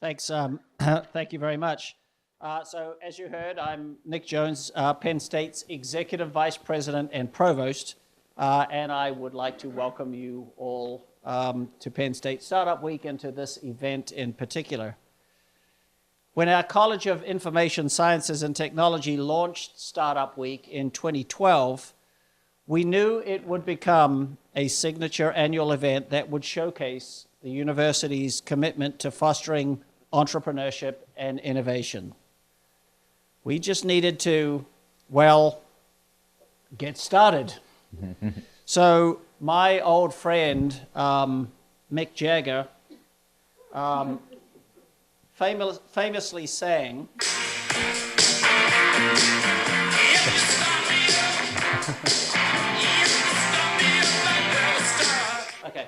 Thanks. Thank you very much. So as you heard, I'm Nick Jones, Penn State's Executive Vice President and Provost, and I would like to welcome you all to Penn State Startup Week and to this event in particular. When our College of Information Sciences and Technology launched Startup Week in 2012, we knew it would become a signature annual event that would showcase the university's commitment to fostering entrepreneurship and innovation. We just needed to, well, get started. So my old friend, Mick Jagger, famously sang, okay,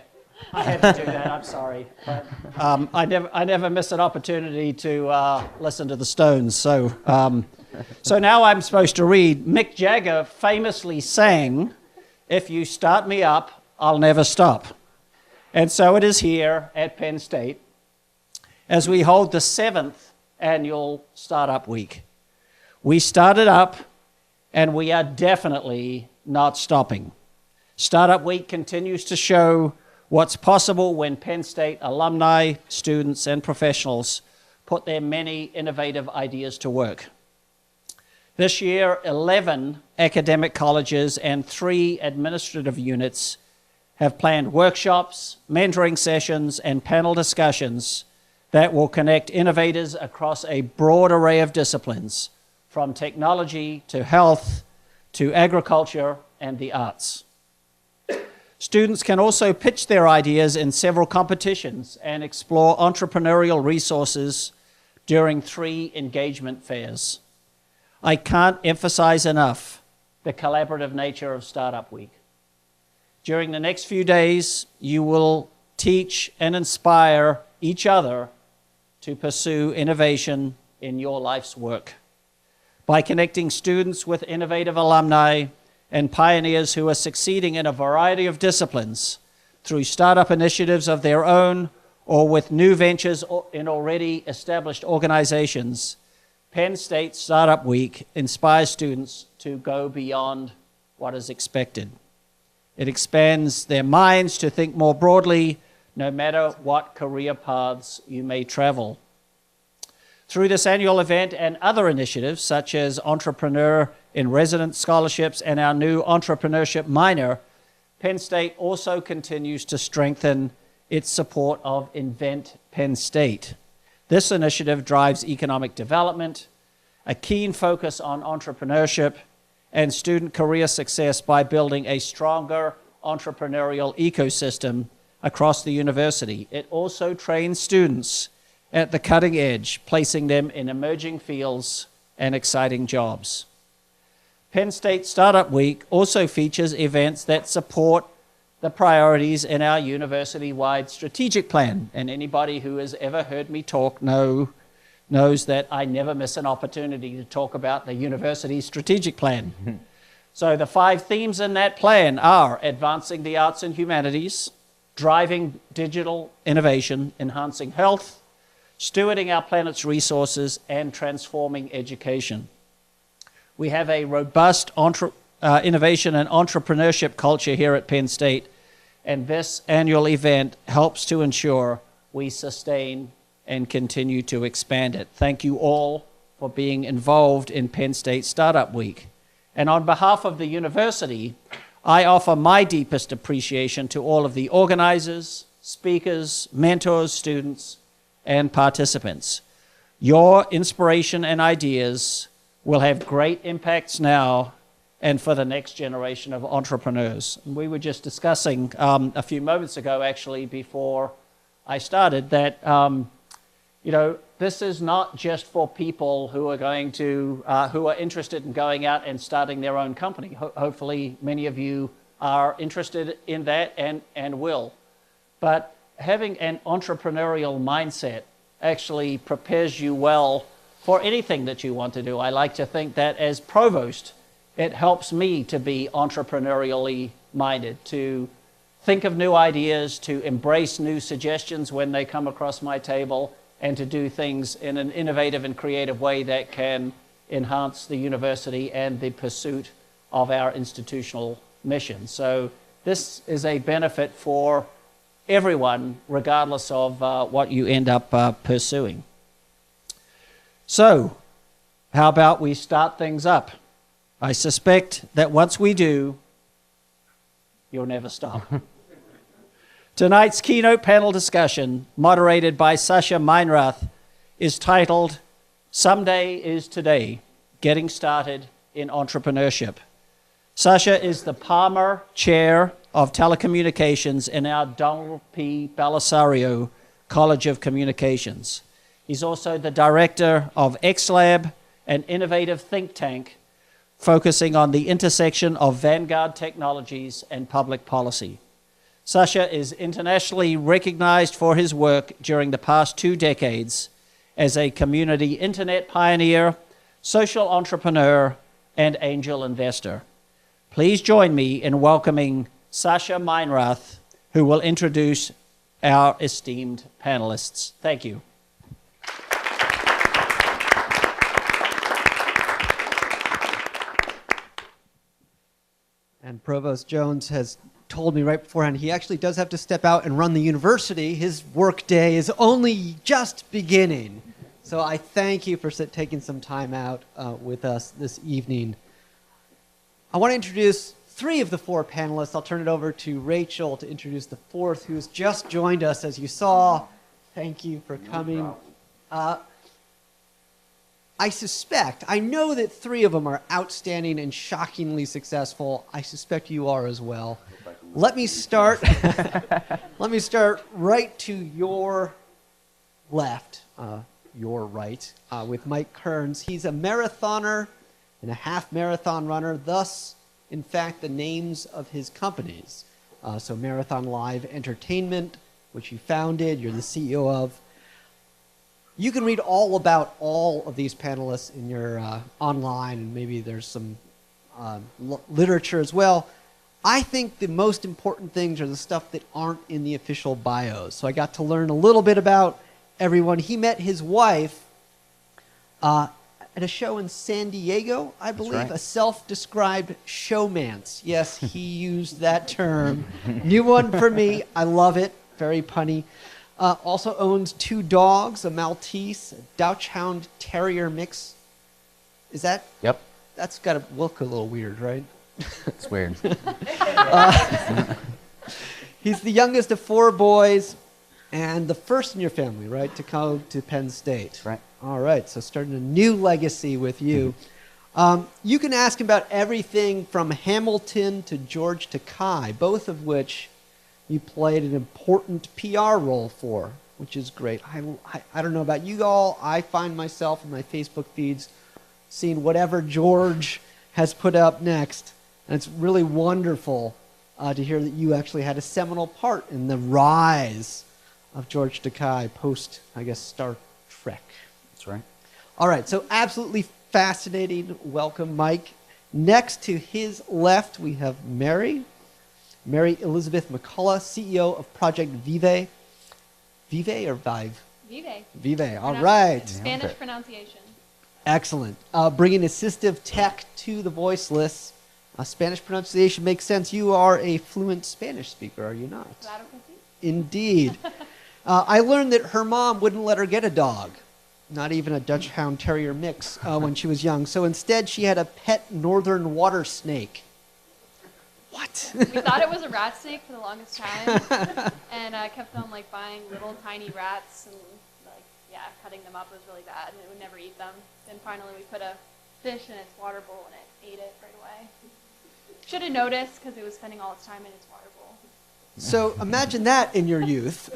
I had to do that, I'm sorry. But, I never miss an opportunity to listen to the Stones. So now I'm supposed to read, Mick Jagger famously sang, "If you start me up, I'll never stop." And so it is here at Penn State as we hold the 7th annual Startup Week. We started up and we are definitely not stopping. Startup Week continues to show what's possible when Penn State alumni, students, and professionals put their many innovative ideas to work. This year, 11 academic colleges and 3 administrative units have planned workshops, mentoring sessions, and panel discussions that will connect innovators across a broad array of disciplines, from technology to health to agriculture and the arts. Students can also pitch their ideas in several competitions and explore entrepreneurial resources during 3 engagement fairs. I can't emphasize enough the collaborative nature of Startup Week. During the next few days, you will teach and inspire each other to pursue innovation in your life's work. By connecting students with innovative alumni and pioneers who are succeeding in a variety of disciplines through startup initiatives of their own or with new ventures in already established organizations, Penn State Startup Week inspires students to go beyond what is expected. It expands their minds to think more broadly, no matter what career paths you may travel. Through this annual event and other initiatives, such as Entrepreneur in Residence scholarships and our new Entrepreneurship minor, Penn State also continues to strengthen its support of Invent Penn State. This initiative drives economic development, a keen focus on entrepreneurship, and student career success by building a stronger entrepreneurial ecosystem across the university. It also trains students at the cutting edge, placing them in emerging fields and exciting jobs. Penn State Startup Week also features events that support the priorities in our university-wide strategic plan. And anybody who has ever heard me talk knows that I never miss an opportunity to talk about the university's strategic plan. So the 5 themes in that plan are advancing the arts and humanities, driving digital innovation, enhancing health, stewarding our planet's resources, and transforming education. We have a robust innovation and entrepreneurship culture here at Penn State, and this annual event helps to ensure we sustain and continue to expand it. Thank you all for being involved in Penn State Startup Week. And on behalf of the university, I offer my deepest appreciation to all of the organizers, speakers, mentors, students, and participants. Your inspiration and ideas will have great impacts now and for the next generation of entrepreneurs. And we were just discussing a few moments ago, actually, before I started, that this is not just for people who are going to, who are interested in going out and starting their own company. Hopefully, many of you are interested in that and will. But having an entrepreneurial mindset actually prepares you well for anything that you want to do. I like to think that as provost, it helps me to be entrepreneurially minded, to think of new ideas, to embrace new suggestions when they come across my table, and to do things in an innovative and creative way that can enhance the university and the pursuit of our institutional mission. So this is a benefit for everyone, regardless of what you end up pursuing. So, how about we start things up? I suspect that once we do, you'll never stop. Tonight's keynote panel discussion, moderated by Sasha Meinrath, is titled, Someday is Today, Getting Started in Entrepreneurship. Sasha is the Palmer Chair of Telecommunications in our Donald P. Belisario College of Communications. He's also the director of XLab, an innovative think tank focusing on the intersection of vanguard technologies and public policy. Sasha is internationally recognized for his work during the past 2 decades as a community internet pioneer, social entrepreneur, and angel investor. Please join me in welcoming Sasha Meinrath, who will introduce our esteemed panelists. Thank you. And Provost Jones has told me right beforehand he actually does have to step out and run the university. His work day is only just beginning. So I thank you for taking some time out with us this evening. I want to introduce 3 of the 4 panelists. I'll turn it over to Rachel to introduce the 4th, who's just joined us, as you saw. Thank you for coming. I know that 3 of them are outstanding and shockingly successful. I suspect you are as well. Let me start right to your left, your right, with Mike Kearns. He's a marathoner and a half marathon runner, thus, in fact, the names of his companies. So Marathon Live Entertainment, which you founded, you're the CEO of. You can read all about all of these panelists in your online, and maybe there's some literature as well. I think the most important things are the stuff that aren't in the official bios. So I got to learn a little bit about everyone. He met his wife at a show in San Diego, I believe, right. A self-described showmance. Yes, he used that term. New one for me. I love it. Very punny. Also owns 2 dogs, a Maltese, a Dachshund Terrier mix. Is that? Yep. That's got to look a little weird, right? It's weird. He's the youngest of 4 boys and the first in your family, right, to go to Penn State. That's right. All right, so starting a new legacy with you. You can ask him about everything from Hamilton to George Takei, both of which you played an important PR role for, which is great. I don't know about you all. I find myself in my Facebook feeds seeing whatever George has put up next. And it's really wonderful to hear that you actually had a seminal part in the rise of George Takei post, I guess, Star Trek. That's right. All right, so absolutely fascinating. Welcome, Mike. Next to his left, we have Mary Elizabeth McCullough, CEO of Project Vive. Vive or Vive? Vive. Vive, all right. Spanish pronunciation. Excellent. Bringing assistive tech to the voiceless. Spanish pronunciation makes sense. You are a fluent Spanish speaker, are you not? Claro que sí. Indeed. I learned that her mom wouldn't let her get a dog, not even a Dachshund Terrier mix, when she was young. So instead, she had a pet northern water snake. What? We thought it was a rat snake for the longest time, and I kept on buying little tiny rats and cutting them up was really bad, and it would never eat them. Then finally, we put a fish in its water bowl, and it ate it right away. Should have noticed because it was spending all its time in its water bowl. So imagine that in your youth.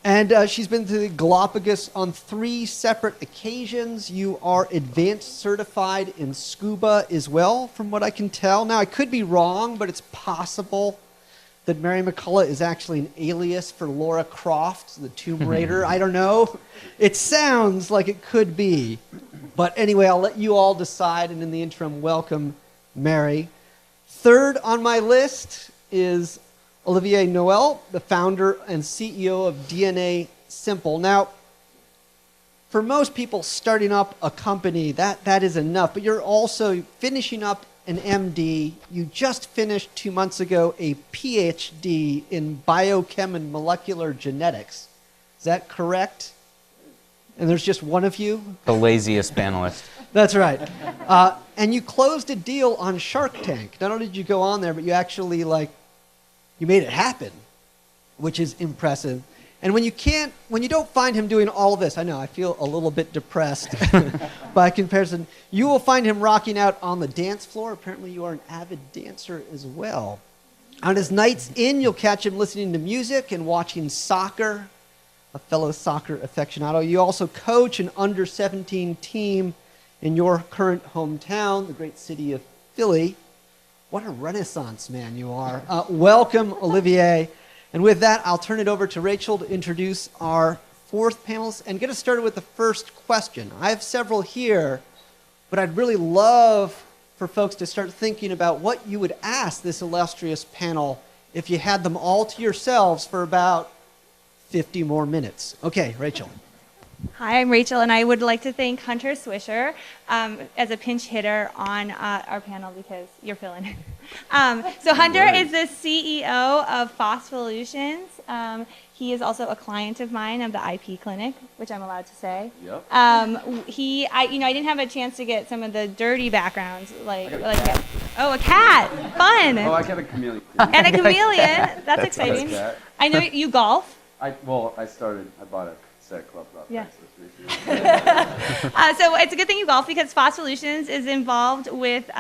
And she's been to the Galapagos on 3 separate occasions. You are advanced certified in scuba as well, from what I can tell. Now, I could be wrong, but it's possible that Mary McCullough is actually an alias for Laura Croft, the Tomb Raider. I don't know. It sounds like it could be. But anyway, I'll let you all decide, and in the interim, welcome Mary. Third on my list is Olivier Noel, the founder and CEO of DNA simple. Now, for most people starting up a company, that is enough, but you're also finishing up an MD. You just finished 2 months ago a PhD in biochem and molecular genetics. Is that correct? And there's just one of you? The laziest panelist. That's right. And you closed a deal on Shark Tank. Not only did you go on there, but you actually, you made it happen, which is impressive. And when you don't find him doing all of this, I know, I feel a little bit depressed by comparison. You will find him rocking out on the dance floor. Apparently you are an avid dancer as well. On his nights in, you'll catch him listening to music and watching soccer, a fellow soccer aficionado. You also coach an under-17 team in your current hometown, the great city of Philly. What a renaissance man you are. Welcome, Olivier. And with that, I'll turn it over to Rachel to introduce our fourth panelist and get us started with the first question. I have several here, but I'd really love for folks to start thinking about what you would ask this illustrious panel if you had them all to yourselves for about 50 more minutes. Okay, Rachel. Hi, I'm Rachel, and I would like to thank Hunter Swisher as a pinch hitter on our panel because you're filling it. So Hunter is the CEO of Phosphollutions. He is also a client of mine of the IP clinic, which I'm allowed to say. Yep. I didn't have a chance to get some of the dirty backgrounds, a cat, fun. Oh, I got a chameleon. And a chameleon. That's exciting. cat. I know you golf. I bought a set club about Yeah. recently. So it's a good thing you golf because Phosphollutions is involved with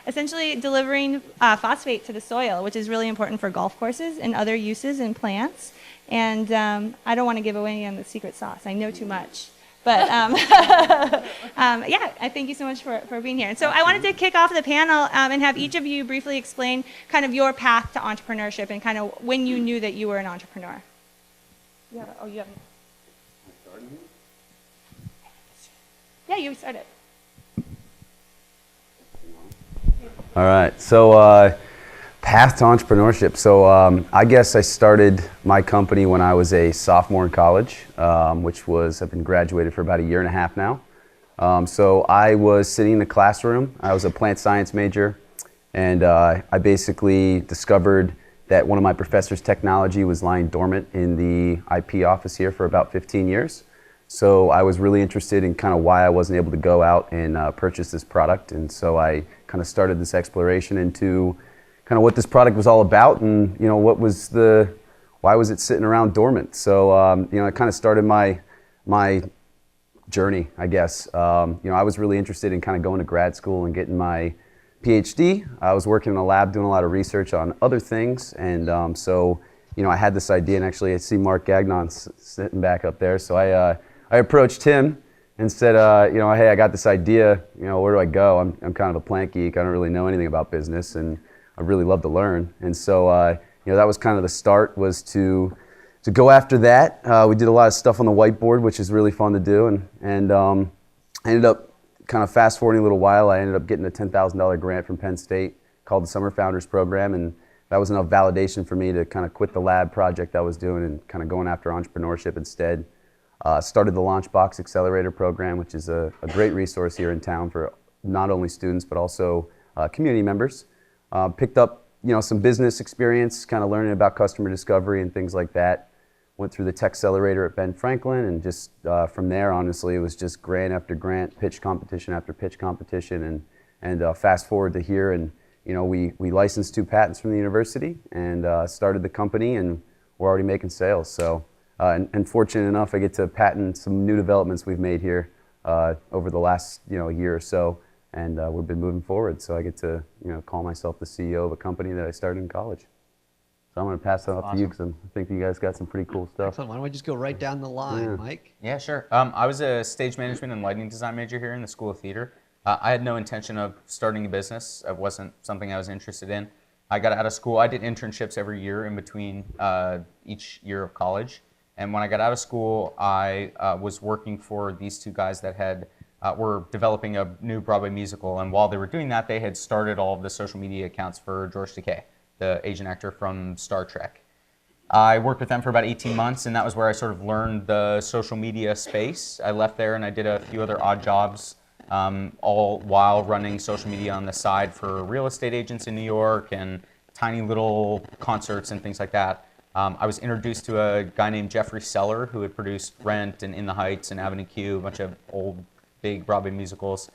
essentially delivering phosphate to the soil, which is really important for golf courses and other uses in plants. And I don't want to give away any of the secret sauce. I know too much. But I thank you so much for being here. And so I wanted to kick off the panel and have each of you briefly explain kind of your path to entrepreneurship and kind of when you knew that you were an entrepreneur. You have. Yeah, you started. All right, so path to entrepreneurship. So I guess I started my company when I was a sophomore in college, I've been graduated for about a year and a half now. So I was sitting in the classroom. I was a plant science major, and I basically discovered that one of my professor's technology was lying dormant in the IP office here for about 15 years. So I was really interested in kind of why I wasn't able to go out and purchase this product. And so I kind of started this exploration into kind of what this product was all about and, why was it sitting around dormant? So, I kind of started my journey, I guess. I was really interested in kind of going to grad school and getting my PhD. I was working in a lab doing a lot of research on other things, and I had this idea, and actually I see Mark Gagnon sitting back up there, so I approached him and said, hey, I got this idea, where do I go? I'm kind of a plant geek, I don't really know anything about business, and I really love to learn, and so that was kind of the start, was to go after that. We did a lot of stuff on the whiteboard, which is really fun to do, and I ended up kind of fast forwarding a little while, I ended up getting a $10,000 grant from Penn State called the Summer Founders Program, and that was enough validation for me to kind of quit the lab project I was doing and kind of going after entrepreneurship instead. Started the Launchbox Accelerator Program, which is a great resource here in town for not only students but also community members. Picked up some business experience, kind of learning about customer discovery and things like that. Went through the Tech Accelerator at Ben Franklin, and just from there, honestly, it was just grant after grant, pitch competition after pitch competition, and fast forward to here, and we licensed 2 patents from the university and started the company, and we're already making sales. So, and fortunate enough, I get to patent some new developments we've made here over the last year or so, and we've been moving forward. So I get to call myself the CEO of a company that I started in college. So I'm going to pass that off to you because I think you guys got some pretty cool stuff. Excellent. Why don't we just go right down the line, Mike? Yeah, sure. I was a stage management and lighting design major here in the School of Theater. I had no intention of starting a business. It wasn't something I was interested in. I got out of school. I did internships every year in between each year of college. And when I got out of school, I was working for these 2 guys that were developing a new Broadway musical. And while they were doing that, they had started all of the social media accounts for George Takei, the Asian actor from Star Trek. I worked with them for about 18 months, and that was where I sort of learned the social media space. I left there and I did a few other odd jobs, all while running social media on the side for real estate agents in New York and tiny little concerts and things like that. I was introduced to a guy named Jeffrey Seller, who had produced Rent and In the Heights and Avenue Q, a bunch of old, big Broadway musicals.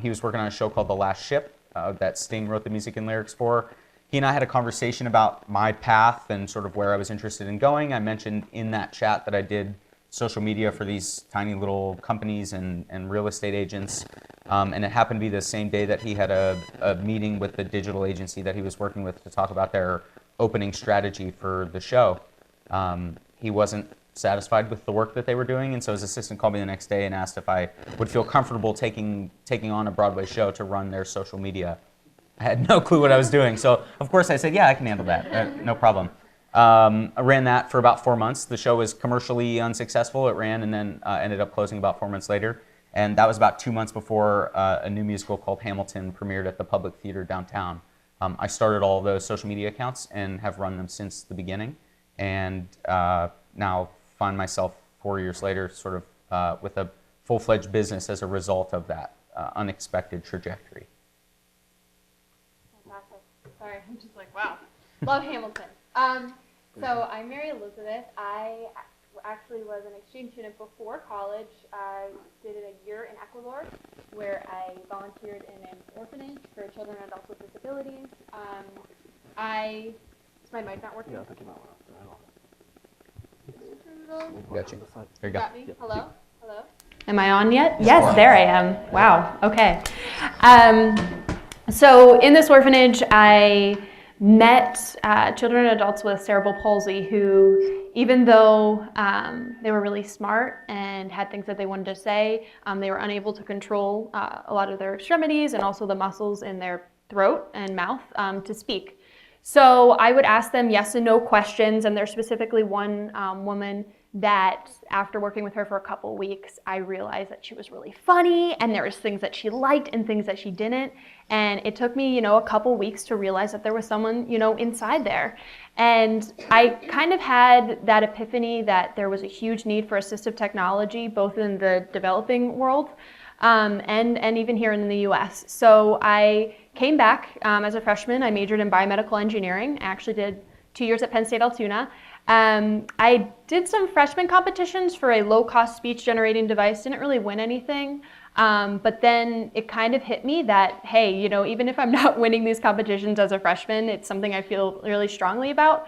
He was working on a show called The Last Ship that Sting wrote the music and lyrics for. He and I had a conversation about my path and sort of where I was interested in going. I mentioned in that chat that I did social media for these tiny little companies and real estate agents. And it happened to be the same day that he had a meeting with the digital agency that he was working with to talk about their opening strategy for the show. He wasn't satisfied with the work that they were doing, and so his assistant called me the next day and asked if I would feel comfortable taking on a Broadway show to run their social media. I had no clue what I was doing, so of course I said, yeah, I can handle that, no problem. I ran that for about 4 months. The show was commercially unsuccessful. It ran and then ended up closing about 4 months later, and that was about 2 months before a new musical called Hamilton premiered at the Public Theater downtown. I started all of those social media accounts and have run them since the beginning, and now find myself 4 years later sort of with a full-fledged business as a result of that unexpected trajectory. Fantastic. Sorry, I'm just like, wow. Love Hamilton. So I'm Mary Elizabeth. I actually was an exchange student before college. I did it a year in Ecuador, where I volunteered in an orphanage for children and adults with disabilities. Is my mic not working? Yeah, I think you might want to turn it off. Got you. There you go. Got me? Hello? Hello? Am I on yet? Yes, there I am. Wow. Okay. So in this orphanage, I met children and adults with cerebral palsy who, even though they were really smart and had things that they wanted to say, they were unable to control a lot of their extremities and also the muscles in their throat and mouth to speak. So I would ask them yes and no questions, and there's specifically one woman that after working with her for a couple weeks, I realized that she was really funny and there was things that she liked and things that she didn't. And it took me, a couple weeks to realize that there was someone, inside there. And I kind of had that epiphany that there was a huge need for assistive technology, both in the developing world and even here in the US. So I came back as a freshman. I majored in biomedical engineering. I actually did 2 years at Penn State Altoona. I did some freshman competitions for a low-cost speech-generating device. Didn't really win anything. But then it kind of hit me that, hey, even if I'm not winning these competitions as a freshman, it's something I feel really strongly about.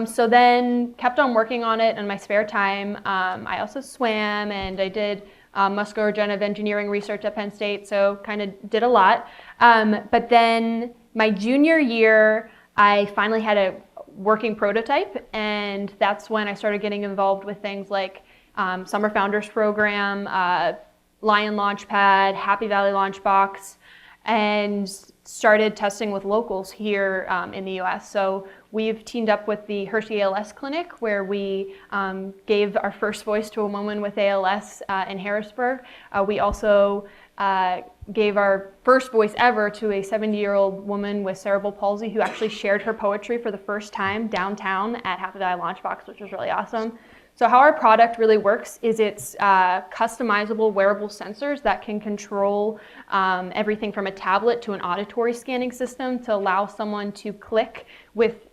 So then kept on working on it in my spare time. I also swam, and I did muscular-regenerative engineering research at Penn State, so kind of did a lot. But then my junior year, I finally had a working prototype, and that's when I started getting involved with things like Summer Founders Program, Lion Launchpad, Happy Valley Launchbox, and started testing with locals here in the US. So we've teamed up with the Hershey ALS Clinic, where we gave our first voice to a woman with ALS in Harrisburg. We also gave our first voice ever to a 70-year-old woman with cerebral palsy who actually shared her poetry for the first time downtown at Happy Valley Launchbox, which was really awesome. So how our product really works is it's customizable wearable sensors that can control everything from a tablet to an auditory scanning system to allow someone to click with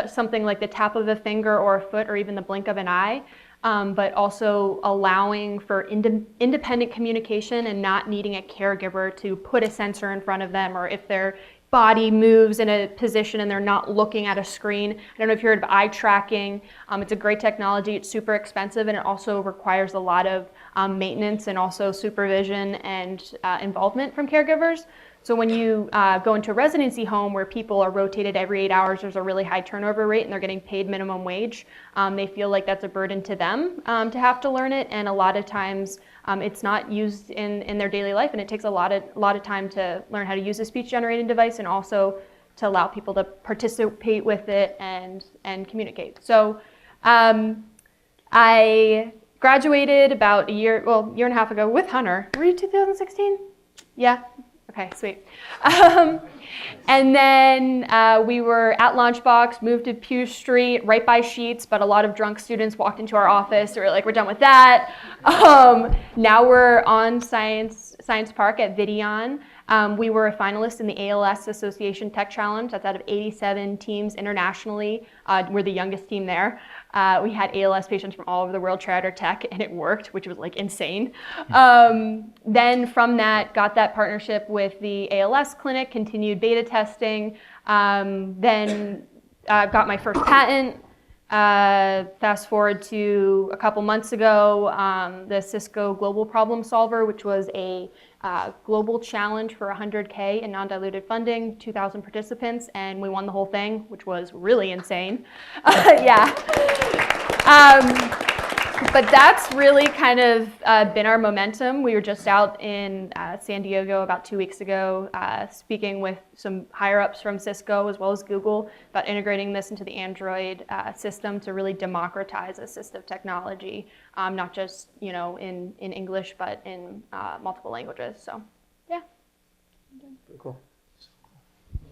something like the tap of a finger or a foot or even the blink of an eye, but also allowing for independent communication and not needing a caregiver to put a sensor in front of them, or if their body moves in a position and they're not looking at a screen. I don't know if you heard of eye tracking. It's a great technology. It's super expensive, and it also requires a lot of maintenance and also supervision and involvement from caregivers. So when you go into a residency home where people are rotated every 8 hours, there's a really high turnover rate and they're getting paid minimum wage. They feel like that's a burden to them to have to learn it, and a lot of times it's not used in their daily life, and it takes a lot of time to learn how to use a speech-generating device and also to allow people to participate with it and communicate. So I graduated about a year and a half ago with Hunter. Were you 2016? Yeah. Okay. Okay, sweet. And then we were at Launchbox, moved to Pew Street, right by Sheets, but a lot of drunk students walked into our office. We were like, we're done with that. Now we're on Science Park at Videon. We were a finalist in the ALS Association Tech Challenge. That's out of 87 teams internationally. We're the youngest team there. We had ALS patients from all over the world try out our tech, and it worked, which was like insane. Then from that, got that partnership with the ALS clinic, continued beta testing, then got my first patent. Fast forward to a couple months ago, the Cisco Global Problem Solver, which was a global challenge for 100K in non-diluted funding, 2,000 participants, and we won the whole thing, which was really insane. Yeah. But that's really kind of been our momentum. We were just out in San Diego about 2 weeks ago, speaking with some higher ups from Cisco as well as Google about integrating this into the Android system to really democratize assistive technology, not just in English, but in multiple languages. So, yeah. Pretty cool.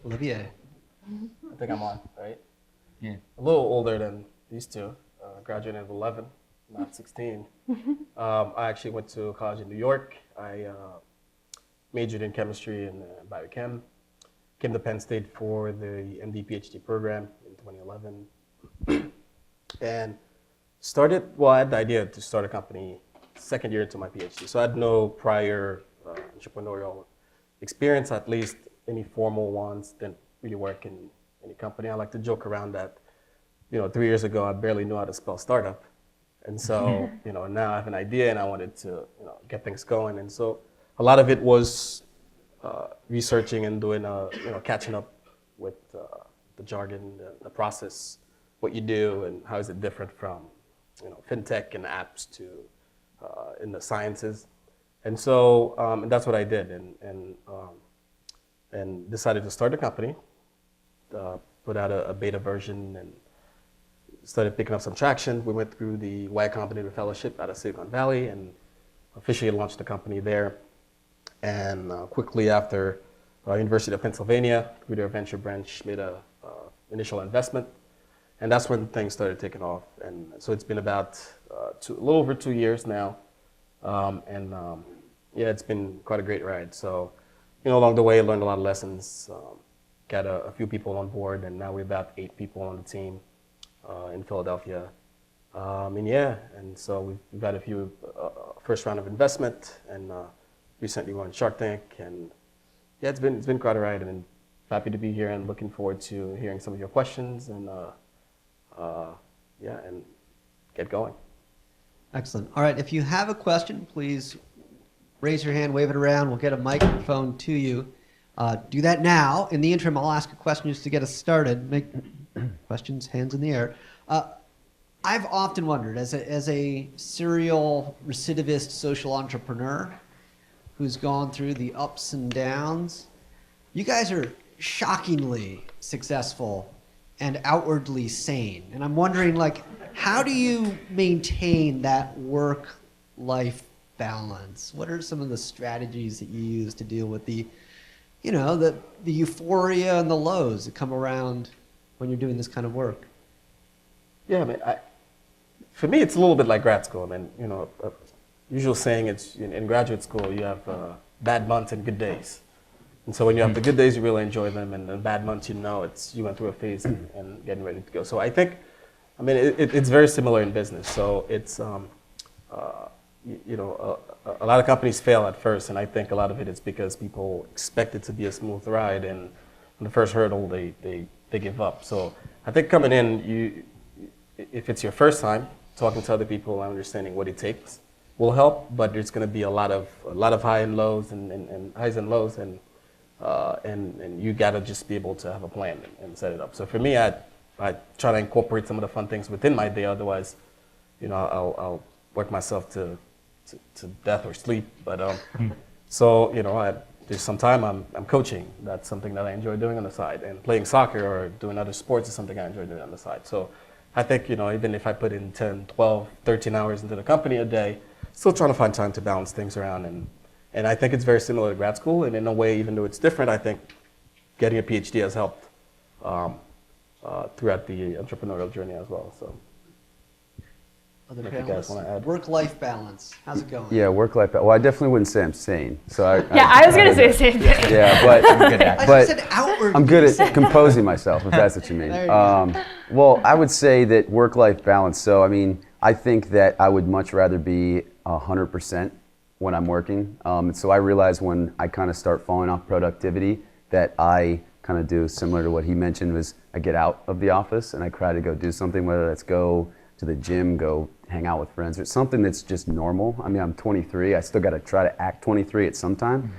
Olivier. I think I'm on, right? Yeah. A little older than these two. Graduated at 11, not 16. I actually went to college in New York. I majored in chemistry and biochem. Came to Penn State for the MD PhD program in 2011. And I had the idea to start a company second year into my PhD. So I had no prior entrepreneurial experience, at least any formal ones. Didn't really work in any company. I like to joke around that 3 years ago, I barely knew how to spell startup. And so, now I have an idea and I wanted to, get things going. And so a lot of it was researching and doing, catching up with the jargon, the process, what you do and how is it different from, fintech and apps to in the sciences. And so, and that's what I did and decided to start a company, put out a beta version and started picking up some traction. We went through the Y Combinator Fellowship out of Silicon Valley and officially launched the company there. And quickly after, University of Pennsylvania, through their venture branch, made a initial investment. And that's when things started taking off. And so it's been about a little over 2 years now. Yeah, it's been quite a great ride. So, along the way, I learned a lot of lessons, got a few people on board, and now we're about 8 people on the team. In Philadelphia, and so we've had a few first round of investment, and recently we were on Shark Tank, and yeah, it's been quite a ride, and happy to be here, and looking forward to hearing some of your questions, and and get going. Excellent. All right, if you have a question, please raise your hand, wave it around. We'll get a microphone to you. Do that now. In the interim, I'll ask a question just to get us started. Make questions, hands in the air. I've often wondered, as a serial recidivist social entrepreneur who's gone through the ups and downs, you guys are shockingly successful and outwardly sane. And I'm wondering, how do you maintain that work-life balance? What are some of the strategies that you use to deal with the euphoria and the lows that come around when you're doing this kind of work? Yeah, I mean, for me, it's a little bit like grad school. I mean, usual saying it's in graduate school, you have bad months and good days. And so when you have the good days, you really enjoy them, and the bad months, you went through a phase and getting ready to go. So I think, it's very similar in business. So it's, a lot of companies fail at first, and I think a lot of it is because people expect it to be a smooth ride, and on the first hurdle, they give up. So I think coming in, if it's your first time, talking to other people and understanding what it takes will help, but there's going to be a lot of high and lows and highs and lows, and you got to just be able to have a plan and set it up. So for me, I try to incorporate some of the fun things within my day. Otherwise, I'll work myself to death or sleep. But so there's some time I'm coaching. That's something that I enjoy doing on the side, and playing soccer or doing other sports is something I enjoy doing on the side. So I think even if I put in 10, 12, 13 hours into the company a day, still trying to find time to balance things around and And I think it's very similar to grad school, and in a way, even though it's different, I think getting a PhD has helped throughout the entrepreneurial journey as well. So, Other if you guys panelists? want to add. Work-life balance. How's it going? Yeah, work-life. Well, I definitely wouldn't say I'm sane. So Yeah, I was going to say the same thing. Yeah, but I but said outwardly. I'm good at composing myself, if that's what you mean. There you go. Well, I would say that work-life balance. So, I mean, I think that I would much rather be 100% when I'm working. So I realize when I kind of start falling off productivity that I kind of do similar to what he mentioned was I get out of the office and I try to go do something, whether that's go to the gym, go hang out with friends, or something that's just normal. I mean, I'm 23. I still got to try to act 23 at some time.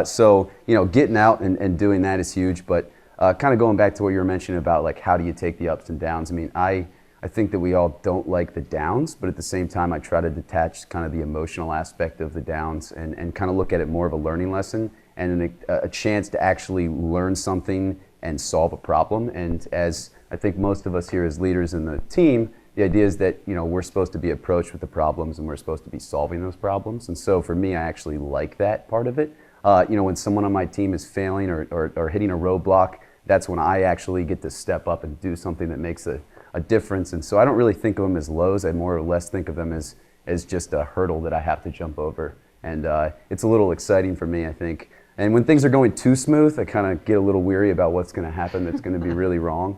So, you know, getting out and doing that is huge. But kind of going back to what you were mentioning about, like, how do you take the ups and downs? I mean, I think that we all don't like the downs, but at the same time, I try to detach kind of the emotional aspect of the downs and kind of look at it more of a learning lesson and a chance to actually learn something and solve a problem. And as I think most of us here as leaders in the team, the idea is that, you know, we're supposed to be approached with the problems and we're supposed to be solving those problems. And so for me, I actually like that part of it. You know, when someone on my team is failing or hitting a roadblock, that's when I actually get to step up and do something that makes a difference. And so I don't really think of them as lows. I more or less think of them as just a hurdle that I have to jump over. And it's a little exciting for me, I think. And when things are going too smooth, I kind of get a little weary about what's going to happen that's going to be really wrong.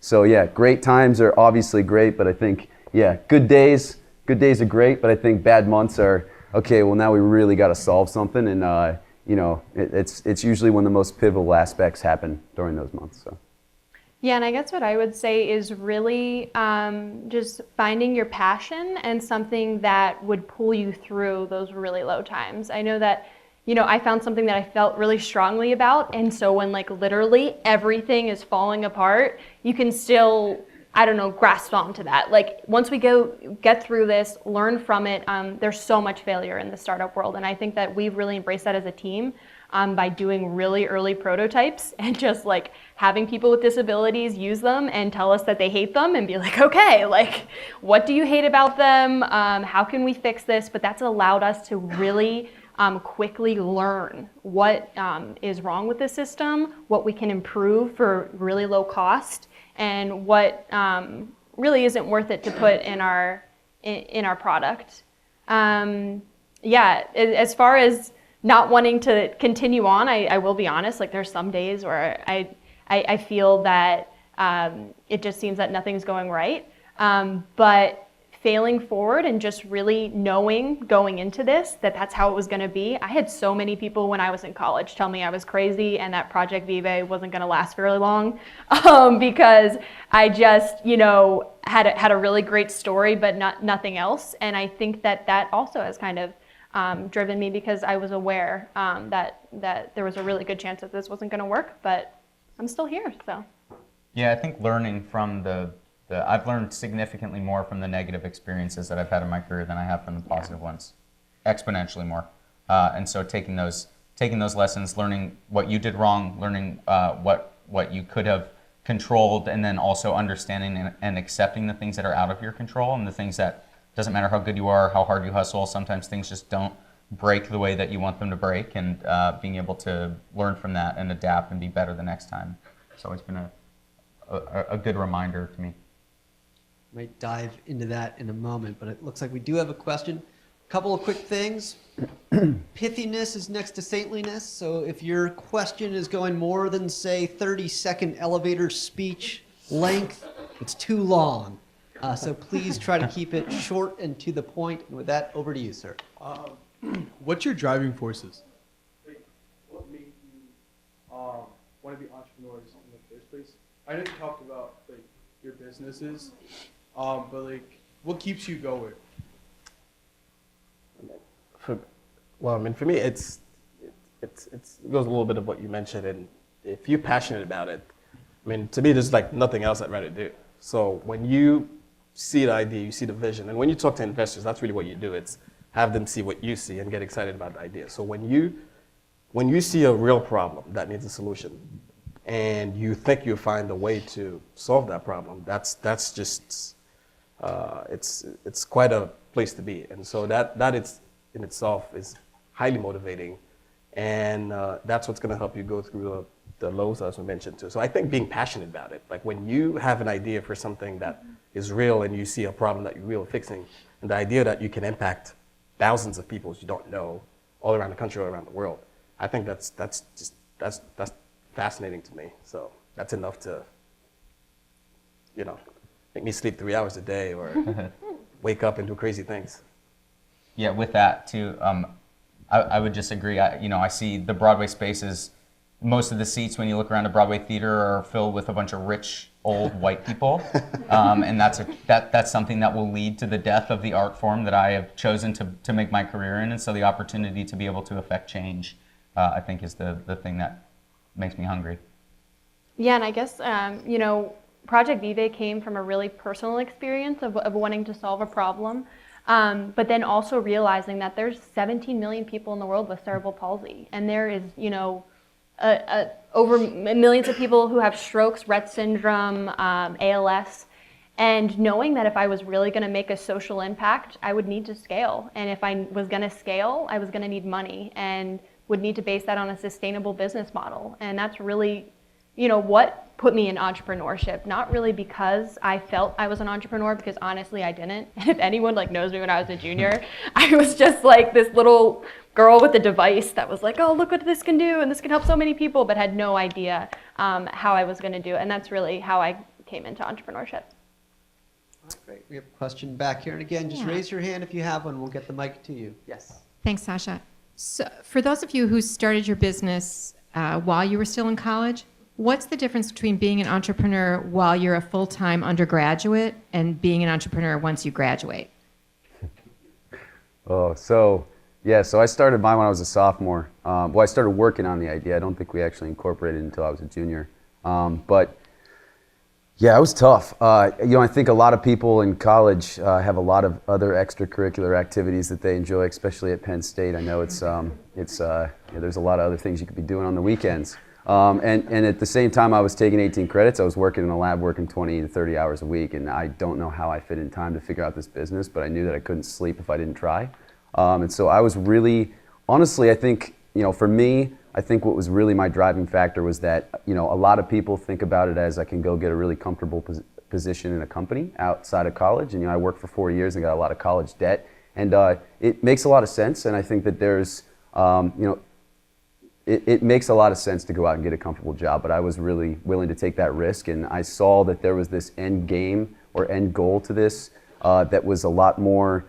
So yeah, great times are obviously great, but I think, yeah, good days are great, but I think bad months are, okay, well now we really got to solve something. And you know, it's usually when the most pivotal aspects happen during those months. So. Yeah, and I guess what I would say is really just finding your passion and something that would pull you through those really low times. I know that, you know, I found something that I felt really strongly about, and so when like literally everything is falling apart, you can still, I don't know, grasp onto that. Like once we get through this, learn from it, there's so much failure in the startup world, and I think that we've really embraced that as a team by doing really early prototypes and just like having people with disabilities use them and tell us that they hate them and be like, okay, like what do you hate about them? How can we fix this? But that's allowed us to really quickly learn what is wrong with the system, what we can improve for really low cost, and what really isn't worth it to put in our product. Yeah, as far as not wanting to continue on, I will be honest, like there's some days where I feel that it just seems that nothing's going right. But failing forward and just really knowing going into this that that's how it was going to be. I had so many people when I was in college tell me I was crazy and that Project Vive wasn't going to last very long because I just, you know, had a really great story but nothing else. And I think that also has kind of driven me because I was aware that there was a really good chance that this wasn't going to work, but I'm still here. So yeah, I think learning from I've learned significantly more from the negative experiences that I've had in my career than I have from the positive ones, exponentially more. And so taking those lessons, learning what you did wrong, learning what you could have controlled, and then also understanding and accepting the things that are out of your control and the things that doesn't matter how good you are, how hard you hustle, sometimes things just don't break the way that you want them to break, and being able to learn from that and adapt and be better the next time. It's always been a good reminder to me. Might dive into that in a moment, but it looks like we do have a question. A couple of quick things. Pithiness is next to saintliness, so if your question is going more than, say, 30-second elevator speech length, it's too long. So please try to keep it short and to the point. And with that, over to you, sir. What's your driving forces? What made you want to be entrepreneurs in the first place? I know you talked about like your businesses, but like, what keeps you going? For me, it goes a little bit of what you mentioned, and if you're passionate about it, I mean, to me, there's like nothing else I'd rather do. So when you see the idea, you see the vision, and when you talk to investors, that's really what you do. It's have them see what you see and get excited about the idea. So when you see a real problem that needs a solution, and you think you'll find a way to solve that problem, that's just it's quite a place to be. And so that it's in itself is highly motivating. And that's what's going to help you go through the lows, as we mentioned too. So I think being passionate about it, like when you have an idea for something that is real and you see a problem that you're really fixing, and the idea that you can impact thousands of people you don't know all around the country, all around the world, I think that's fascinating to me. So that's enough to, make me sleep 3 hours a day or wake up and do crazy things. Yeah, with that too, I would just agree. I see the Broadway spaces. Most of the seats when you look around a Broadway theater are filled with a bunch of rich old white people, and that's something that will lead to the death of the art form that I have chosen to make my career in. And so the opportunity to be able to affect change, I think, is the thing that makes me hungry. Yeah, and I guess, Project Vive came from a really personal experience of wanting to solve a problem, but then also realizing that there's 17 million people in the world with cerebral palsy, and there is, over millions of people who have strokes, Rett syndrome, ALS, and knowing that if I was really going to make a social impact, I would need to scale. And if I was going to scale, I was going to need money and would need to base that on a sustainable business model. And that's really, what put me in entrepreneurship. Not really because I felt I was an entrepreneur, because honestly I didn't. And if anyone knows me when I was a junior, I was just like this little girl with a device that was like, oh, look what this can do, and this can help so many people, but had no idea how I was going to do it. And that's really how I came into entrepreneurship. Great. We have a question back here. And again, just Yeah. raise your hand if you have one. We'll get the mic to you. Yes. Thanks, Sasha. So for those of you who started your business while you were still in college, what's the difference between being an entrepreneur while you're a full-time undergraduate and being an entrepreneur once you graduate? So I started mine when I was a sophomore. I started working on the idea. I don't think we actually incorporated it until I was a junior. But yeah, it was tough. I think a lot of people in college have a lot of other extracurricular activities that they enjoy, especially at Penn State. I know there's a lot of other things you could be doing on the weekends. And at the same time I was taking 18 credits, I was working in the lab, working 20 to 30 hours a week, and I don't know how I fit in time to figure out this business, but I knew that I couldn't sleep if I didn't try. And so I was really, honestly, I think, for me, I think what was really my driving factor was that, a lot of people think about it as I can go get a really comfortable position in a company outside of college. And, I worked for 4 years and got a lot of college debt. And it makes a lot of sense. And I think that there's, it makes a lot of sense to go out and get a comfortable job. But I was really willing to take that risk. And I saw that there was this end game or end goal to this that was a lot more,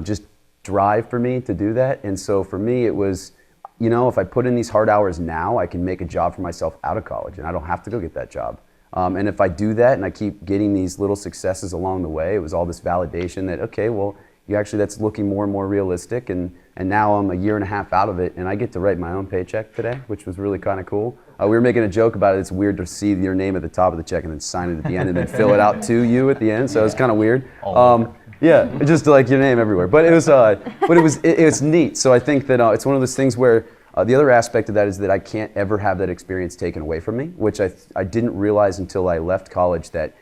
just drive for me to do that. And so for me, it was, if I put in these hard hours now, I can make a job for myself out of college and I don't have to go get that job. And if I do that and I keep getting these little successes along the way, it was all this validation that, okay, well, that's looking more and more realistic. And now I'm a year and a half out of it and I get to write my own paycheck today, which was really kind of cool. We were making a joke about it. It's weird to see your name at the top of the check and then sign it at the end and then fill it out to you at the end. So it's kind of weird. Yeah, just like your name everywhere. But it was neat. So I think that it's one of those things where the other aspect of that is that I can't ever have that experience taken away from me, which I didn't realize until I left college that,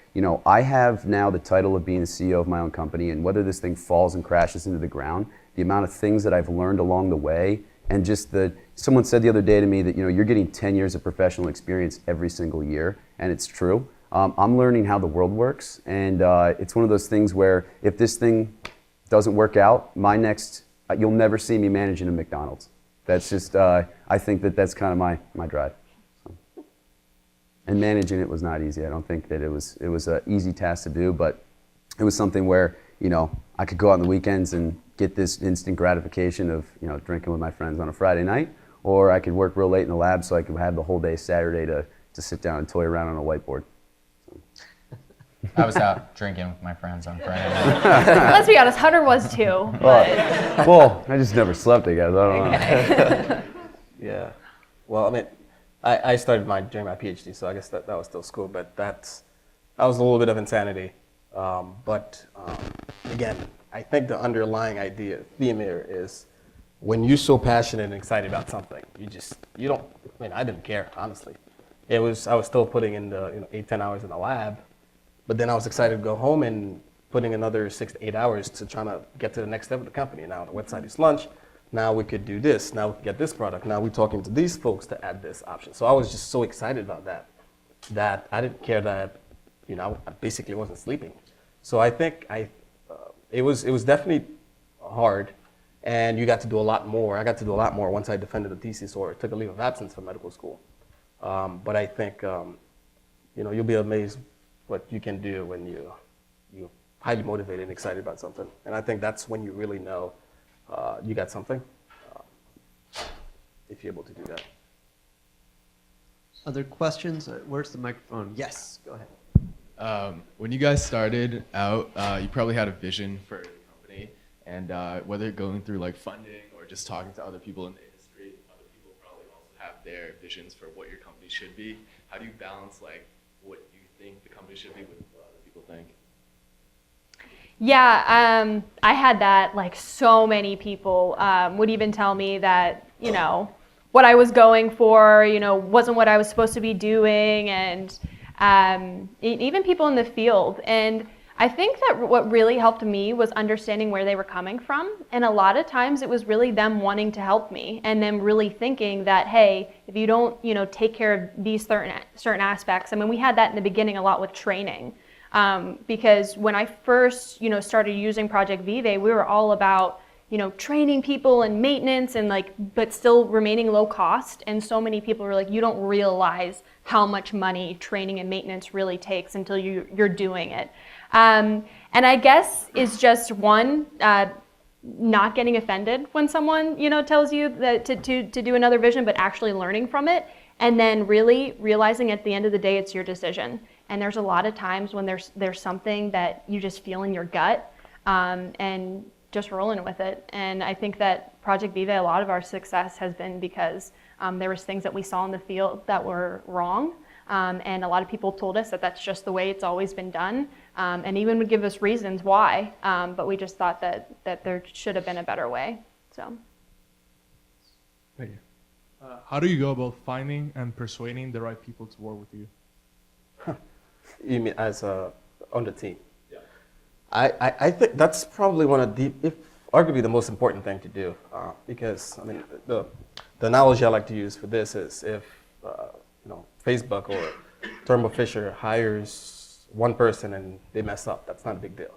I have now the title of being the CEO of my own company, and whether this thing falls and crashes into the ground, the amount of things that I've learned along the way, and just someone said the other day to me that, you're getting 10 years of professional experience every single year, and it's true. I'm learning how the world works, and it's one of those things where if this thing doesn't work out, you'll never see me managing a McDonald's. That's just, I think that's kind of my drive. So. And managing it was not easy. I don't think that it was an easy task to do, but it was something where, I could go out on the weekends and get this instant gratification of, drinking with my friends on a Friday night, or I could work real late in the lab so I could have the whole day Saturday to sit down and toy around on a whiteboard. I was out drinking with my friends on Friday night. Let's be honest, Hunter was too. But... Well, I just never slept together. I don't know. Yeah. Well, I started during my PhD, so I guess that was still school, but that was a little bit of insanity. Again, I think the underlying theme here is when you're so passionate and excited about something, I didn't care, honestly. I was still putting in the 8-10 hours in the lab, but then I was excited to go home and putting another 6 to 8 hours to try to get to the next step of the company. Now the website is lunch, Now we could do this. Now we can get this product. Now we're talking to these folks to add this option. So I was just so excited about that I didn't care that, I basically wasn't sleeping. So I think it was definitely hard, and you got to do a lot more. I got to do a lot more once I defended the thesis or took a leave of absence from medical school. But I think, you'll be amazed what you can do when you're highly motivated and excited about something. And I think that's when you really know you got something, if you're able to do that. Other questions? Where's the microphone? Yes, go ahead. When you guys started out, you probably had a vision for the company, and whether going through like funding or just talking to other people in the industry, other people probably also have their visions for what your company should be. How do you balance like what you think the company should be with what other people think? Yeah, I had that. Like, so many people would even tell me that, what I was going for, wasn't what I was supposed to be doing, and even people in the field. And I think that what really helped me was understanding where they were coming from. And a lot of times it was really them wanting to help me, and them really thinking that, hey, if you don't, take care of these certain aspects. I mean, we had that in the beginning a lot with training. Because when I first, started using Project Vive, we were all about, training people and maintenance and but still remaining low cost. And so many people were like, you don't realize how much money training and maintenance really takes until you're doing it. And I guess it's just one, not getting offended when someone, tells you that to do another vision, but actually learning from it. And then really realizing at the end of the day, it's your decision. And there's a lot of times when there's something that you just feel in your gut, and just rolling with it. And I think that Project Vive, a lot of our success has been because there was things that we saw in the field that were wrong. And a lot of people told us that that's just the way it's always been done, and even would give us reasons why. But we just thought that there should have been a better way. So. Thank you. How do you go about finding and persuading the right people to work with you? You mean as on the team? Yeah. I think that's probably one of arguably the most important thing to do, because I mean the analogy I like to use for this is if Facebook or Thermo Fisher hires one person and they mess up, that's not a big deal.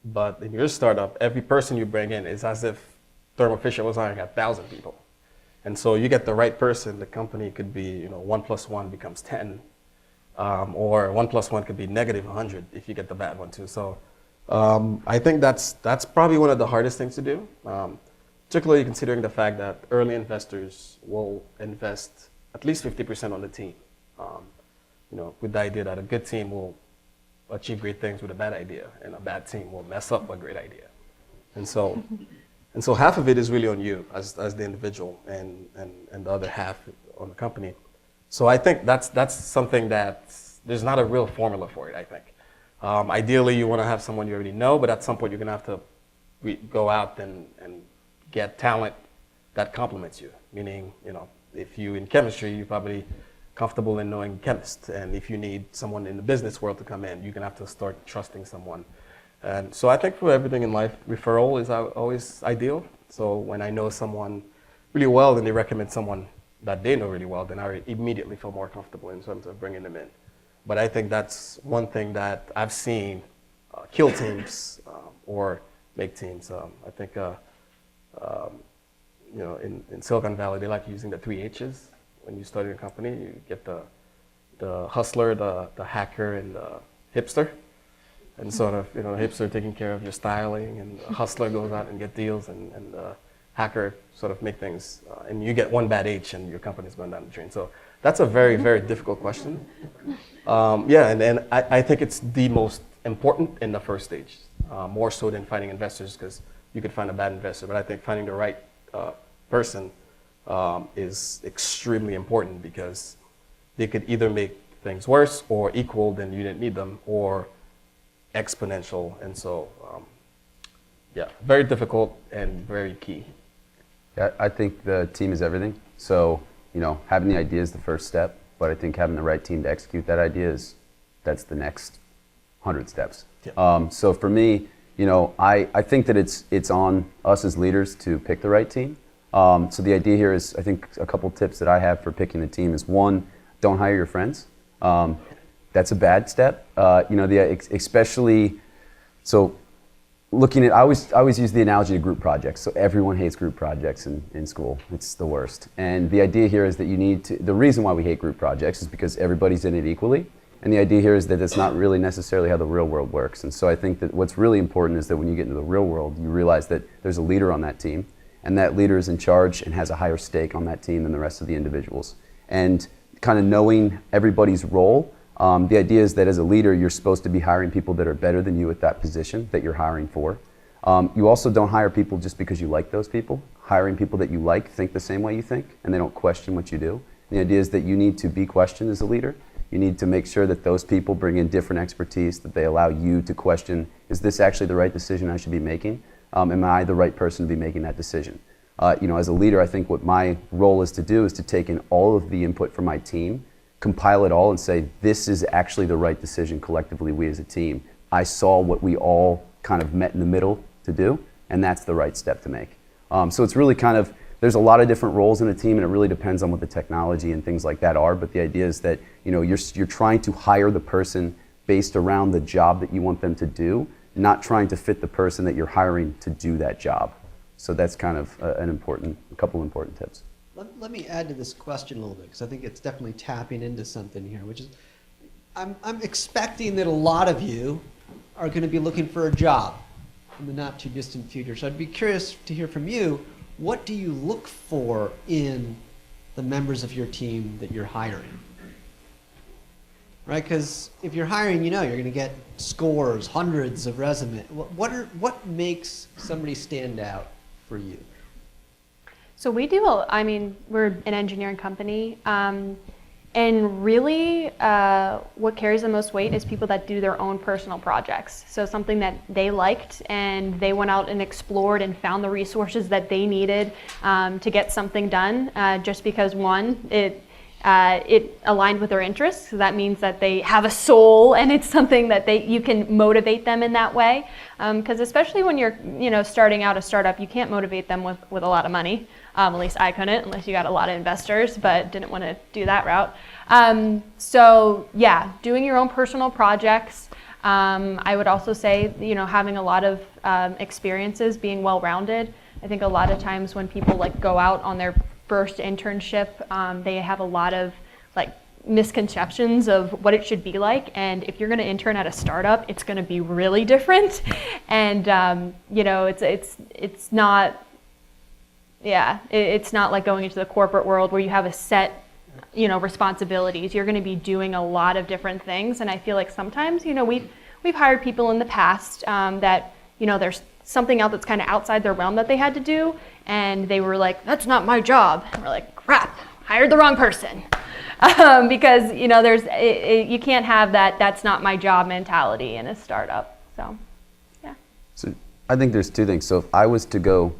But in your startup, every person you bring in is as if Thermo Fisher was hiring 1,000 people, and so you get the right person, the company could be 1 + 1 becomes 10. Or 1 + 1 could be -100 if you get the bad one too. So I think that's probably one of the hardest things to do, particularly considering the fact that early investors will invest at least 50% on the team. With the idea that a good team will achieve great things with a bad idea, and a bad team will mess up a great idea. And so half of it is really on you as the individual, and the other half on the company. So I think that's something that there's not a real formula for it, I think. Ideally, you want to have someone you already know, but at some point you're going to have to go out and get talent that complements you. Meaning, if you in chemistry, you're probably comfortable in knowing chemists. And if you need someone in the business world to come in, you're going to have to start trusting someone. And so I think for everything in life, referral is always ideal. So when I know someone really well and they recommend someone that they know really well, then I immediately feel more comfortable in terms of bringing them in. But I think that's one thing that I've seen kill teams or make teams. I think in Silicon Valley, they like using the 3 H's. When you start a company, you get the hustler, the hacker, and the hipster. And sort of, the hipster taking care of your styling, and the hustler goes out and get deals, and the hacker sort of make things, and you get one bad H and your company's going down the drain. So that's a very, very difficult question. And I think it's the most important in the first stage, more so than finding investors, because you could find a bad investor. But I think finding the right person is extremely important, because they could either make things worse or equal, then you didn't need them, or exponential. And so, very difficult and very key. Yeah, I think the team is everything. So, having the idea is the first step, but I think having the right team to execute that idea that's the next 100 steps. Yeah. So for me, I think that it's on us as leaders to pick the right team. So the idea here is, I think a couple tips that I have for picking a team is, one, don't hire your friends. That's a bad step. Especially, so looking at, I always use the analogy of group projects. So everyone hates group projects in school. It's the worst. And the idea here is that the reason why we hate group projects is because everybody's in it equally. And the idea here is that it's not really necessarily how the real world works. And so I think that what's really important is that when you get into the real world, you realize that there's a leader on that team, and that leader is in charge and has a higher stake on that team than the rest of the individuals. And kind of knowing everybody's role, the idea is that as a leader, you're supposed to be hiring people that are better than you at that position that you're hiring for. You also don't hire people just because you like those people. Hiring people that you like think the same way you think, and they don't question what you do. The idea is that you need to be questioned as a leader. You need to make sure that those people bring in different expertise, that they allow you to question, is this actually the right decision I should be making? Am I the right person to be making that decision? As a leader, I think what my role is to do is to take in all of the input from my team, compile it all and say, this is actually the right decision collectively, we as a team. I saw what we all kind of met in the middle to do, and that's the right step to make. So it's really kind of, there's a lot of different roles in a team, and it really depends on what the technology and things like that are, but the idea is that you're trying to hire the person based around the job that you want them to do, not trying to fit the person that you're hiring to do that job. So that's kind of a couple important tips. Let me add to this question a little bit, because I think it's definitely tapping into something here, which is, I'm expecting that a lot of you are going to be looking for a job in the not too distant future. So I'd be curious to hear from you, what do you look for in the members of your team that you're hiring? Right, because if you're hiring, you're going to get scores, hundreds of resumes. What makes somebody stand out for you? So we do, we're an engineering company, and really what carries the most weight is people that do their own personal projects. So something that they liked and they went out and explored and found the resources that they needed to get something done, just because one, it aligned with their interests. So that means that they have a soul, and it's something that you can motivate them in that way. Because especially when you're starting out a startup, you can't motivate them with a lot of money. At least I couldn't, unless you got a lot of investors, but didn't want to do that route. So yeah, doing your own personal projects. I would also say, having a lot of experiences, being well-rounded. I think a lot of times when people go out on their first internship, they have a lot of misconceptions of what it should be like, and if you're going to intern at a startup, it's going to be really different, and it's not like going into the corporate world where you have a set responsibilities. You're going to be doing a lot of different things, and I feel like sometimes we've hired people in the past that there's something else that's kind of outside their realm that they had to do, and they were like, that's not my job, and we're like, crap, hired the wrong person. Because you can't have that's not my job mentality in a startup. So yeah. So I think there's two things. So if I was to go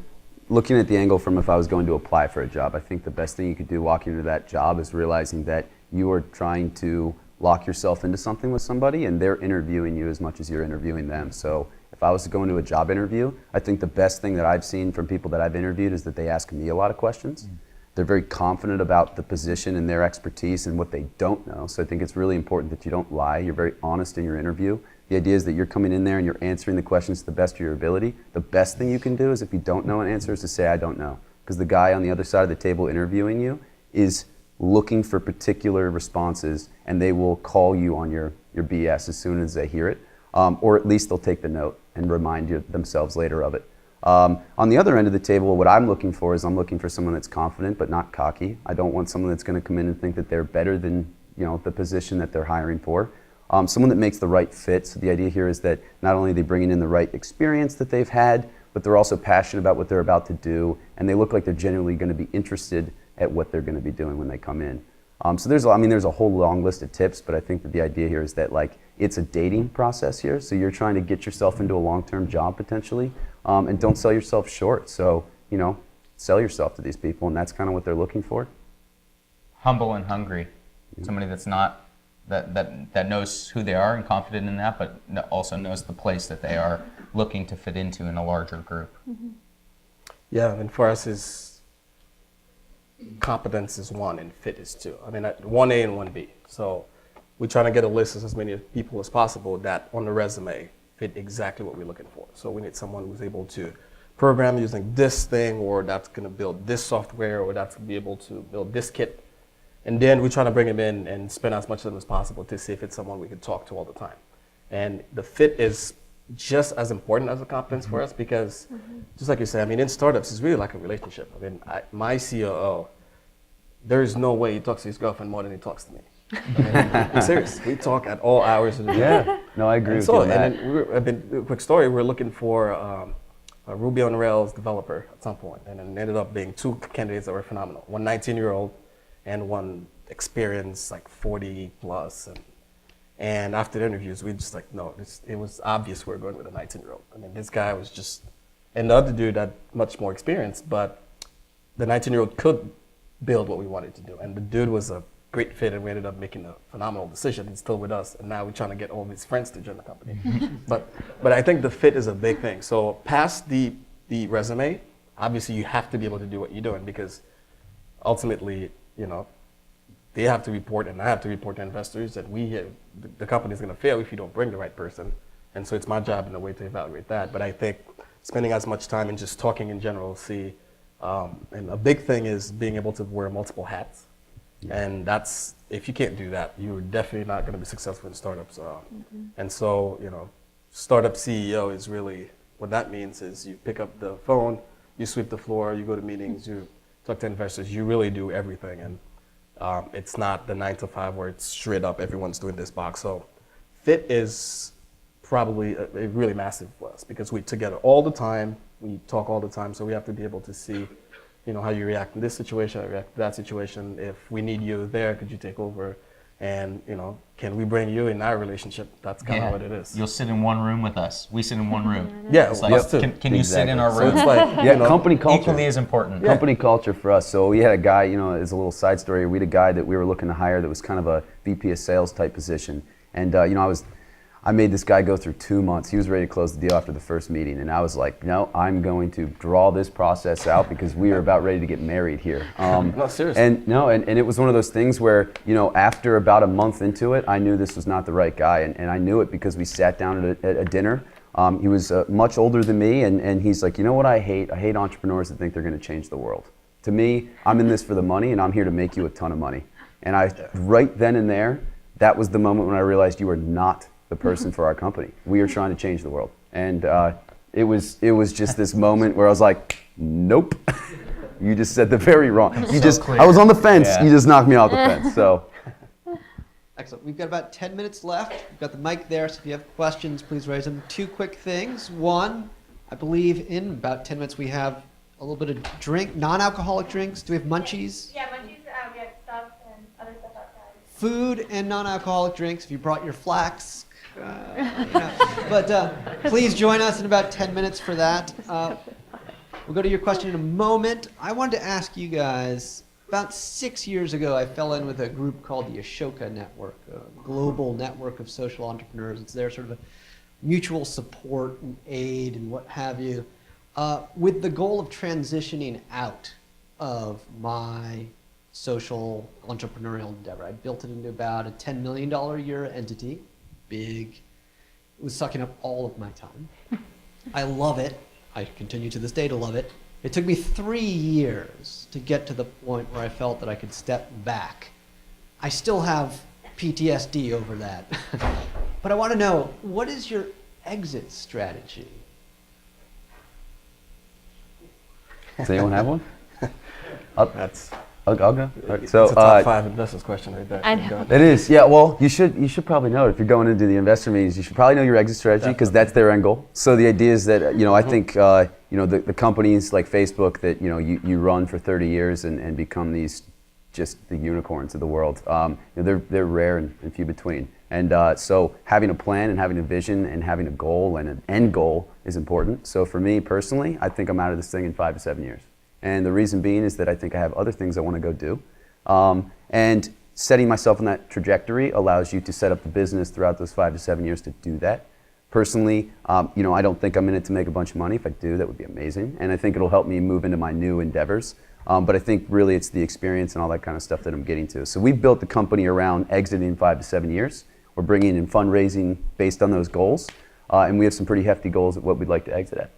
looking at the angle from if I was going to apply for a job, I think the best thing you could do walking into that job is realizing that you are trying to lock yourself into something with somebody, and they're interviewing you as much as you're interviewing them. So if I was to go into a job interview, I think the best thing that I've seen from people that I've interviewed is that they ask me a lot of questions. Mm-hmm. They're very confident about the position and their expertise and what they don't know. So I think it's really important that you don't lie. You're very honest in your interview. The idea is that you're coming in there and you're answering the questions to the best of your ability. The best thing you can do is, if you don't know an answer, is to say, I don't know. Because the guy on the other side of the table interviewing you is looking for particular responses, and they will call you on your BS as soon as they hear it. Or at least they'll take the note and remind you themselves later of it. On the other end of the table, what I'm looking for is I'm looking for someone that's confident but not cocky. I don't want someone that's going to come in and think that they're better than the position that they're hiring for. Someone that makes the right fit. So the idea here is that not only are they bringing in the right experience that they've had, but they're also passionate about what they're about to do, and they look like they're genuinely going to be interested at what they're going to be doing when they come in. So there's a whole long list of tips, but I think that the idea here is that it's a dating process here. So you're trying to get yourself into a long-term job potentially, and don't sell yourself short. So sell yourself to these people, and that's kind of what they're looking for. Humble and hungry. Somebody that's not that knows who they are and confident in that, but also knows the place that they are looking to fit into in a larger group. Yeah, and for us is competence is one and fit is two. I mean, 1A and 1B. So we're trying to get a list of as many people as possible that on the resume fit exactly what we're looking for. So we need someone who's able to program using this thing, or that's going to build this software, or that's going to be able to build this kit. And then we're trying to bring them in and spend as much of them as possible to see if it's someone we can talk to all the time. And the fit is just as important as the competence for us, because just like you said, I mean, in startups, it's really like a relationship. I mean, my COO, there is no way he talks to his girlfriend more than he talks to me. I mean, I'm serious. We talk at all hours of the day. Yeah, no, I agree with you on that. And then, quick story, we're looking for a Ruby on Rails developer at some point, and it ended up being 2 candidates that were phenomenal. One 19-year-old and one experienced, like 40 plus. And after the interviews, we just like, no, it was obvious we were going with a 19-year-old. I mean, this guy was just, and the other dude had much more experience, but the 19-year-old could build what we wanted to do. And the dude was a great fit, and we ended up making a phenomenal decision. He's still with us, and now we're trying to get all of his friends to join the company. but I think the fit is a big thing. So past the resume, obviously you have to be able to do what you're doing, because ultimately, you know, they have to report and I have to report to investors, and the company's going to fail if you don't bring the right person. And so it's my job in a way to evaluate that. But I think spending as much time and just talking in general, and a big thing is being able to wear multiple hats. And that's, if you can't do that, you're definitely not going to be successful in startups. And so, you know, startup CEO is really, what that means is you pick up the phone, you sweep the floor, you go to meetings, you talk to investors, you really do everything. And it's not the 9 to 5 where it's straight up, everyone's doing this box. So fit is probably a really massive for us, because we're together all the time, we talk all the time, so we have to be able to see, you know, how you react in this situation, how you react to that situation. If we need you there, could you take over? And, you know, can we bring you in our relationship? That's kind of what it is. You'll sit in one room with us. We sit in one room. Yeah, it's like, us too. Can you sit in our room? So it's like, Yeah, you know, company culture. Equally as important. Company culture for us. So we had a guy, you know, as a little side story, we had a guy that we were looking to hire that was kind of a VP of sales type position. And, you know, I made this guy go through 2 months. He was ready to close the deal after the first meeting. And I was like, no, I'm going to draw this process out, because we are about ready to get married here. No, seriously. And it was one of those things where, you know, after about a month into it, I knew this was not the right guy. And I knew it because we sat down at a dinner. He was much older than me. And he's like, you know what I hate? I hate entrepreneurs that think they're going to change the world. To me, I'm in this for the money, and I'm here to make you a ton of money. And right then and there, that was the moment when I realized you are not the person for our company. We are trying to change the world. And it was just this moment where I was like, nope. You just said the very wrong. I was on the fence. Yeah. You just knocked me off the fence. So. Excellent. We've got about 10 minutes left. We've got the mic there, so if you have questions, please raise them. 2 quick things. One, I believe in about 10 minutes we have a little bit of drink, non-alcoholic drinks. Do we have munchies? Yeah, munchies. We have stuff and other stuff outside. Food and non-alcoholic drinks. If you brought your flax, you know. But please join us in about 10 minutes for that. We'll go to your question in a moment. I wanted to ask you guys, about 6 years ago, I fell in with a group called the Ashoka Network, a global network of social entrepreneurs. It's their sort of a mutual support and aid and what have you, with the goal of transitioning out of my social entrepreneurial endeavor. I built it into about a $10 million a year entity. Big. It was sucking up all of my time. I love it. I continue to this day to love it. It took me 3 years to get to the point where I felt that I could step back. I still have PTSD over that. But I want to know, what is your exit strategy? Does anyone have one? I'll go. Right, so, it's a top 5 investors question right there. I know. It is, yeah. Well, you should probably know it. If you're going into the investor meetings, you should probably know your exit strategy, because that's their end goal. So the idea is that, you know, I think, you know, the companies like Facebook that, you know, you run for 30 years and become these just the unicorns of the world. You know, they're rare and few between. And so having a plan and having a vision and having a goal and an end goal is important. So for me personally, I think I'm out of this thing in 5 to 7 years. And the reason being is that I think I have other things I want to go do. And setting myself on that trajectory allows you to set up the business throughout those 5 to 7 years to do that. Personally, I don't think I'm in it to make a bunch of money. If I do, that would be amazing. And I think it'll help me move into my new endeavors. But I think really it's the experience and all that kind of stuff that I'm getting to. So we've built the company around exiting in 5 to 7 years. We're bringing in fundraising based on those goals. And we have some pretty hefty goals at what we'd like to exit at.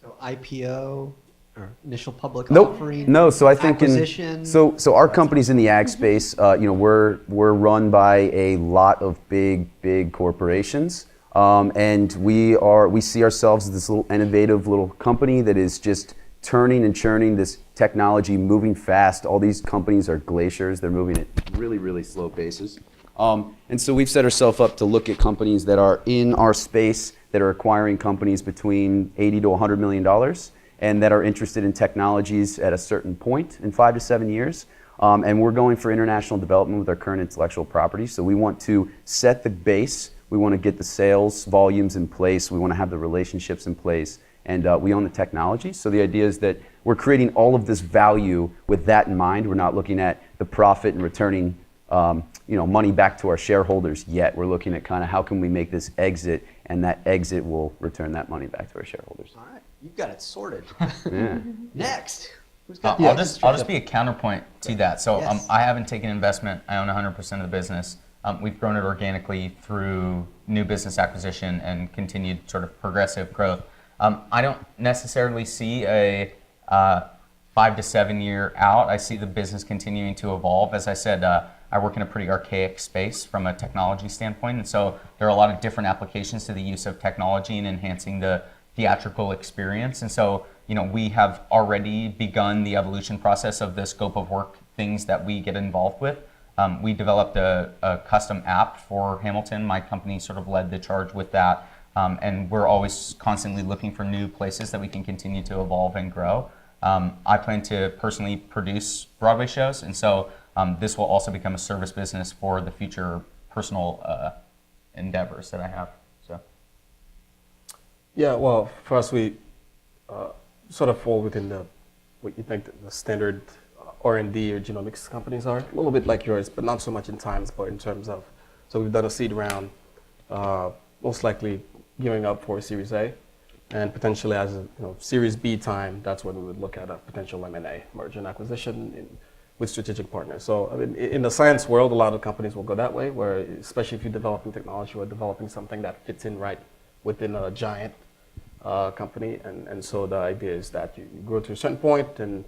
So IPO or initial public Nope. offering? No, so I think acquisition? so our company's in the ag space. We're run by a lot of big corporations. And we see ourselves as this little innovative little company that is just turning and churning this technology, moving fast. All these companies are glaciers. They're moving at really slow paces. And so we've set ourselves up to look at companies that are in our space, that are acquiring companies between $80 to $100 million, and that are interested in technologies at a certain point in 5 to 7 years. And we're going for international development with our current intellectual property. So we want to set the base. We want to get the sales volumes in place. We want to have the relationships in place. And we own the technology. So the idea is that we're creating all of this value with that in mind. We're not looking at the profit and returning money back to our shareholders yet. We're looking at kind of how can we make this exit, and that exit will return that money back to our shareholders. All right, you've got it sorted. Yeah. Next. Who's I'll got just be a counterpoint to that. So Yes. I haven't taken investment. I own 100% of the business. We've grown it organically through new business acquisition and continued sort of progressive growth. I don't necessarily see a 5 to 7 year out. I see the business continuing to evolve. As I said, I work in a pretty archaic space from a technology standpoint, and so there are a lot of different applications to the use of technology and enhancing the theatrical experience. And so, we have already begun the evolution process of the scope of work things that we get involved with. We developed a custom app for Hamilton. My company sort of led the charge with that. And we're always constantly looking for new places that we can continue to evolve and grow. I plan to personally produce Broadway shows, and so this will also become a service business for the future personal endeavors that I have. So, Yeah, well, for us, we sort of fall within what you think the standard R&D or genomics companies are. A little bit like yours, but not so much in times, but in terms of, so we've done a seed round, most likely gearing up for a Series A, and potentially as a Series B time, that's when we would look at a potential M&A, merger and acquisition with strategic partners. So I mean, in the science world, a lot of companies will go that way, where especially if you're developing technology or developing something that fits in right within a giant company, and so the idea is that you grow to a certain point, and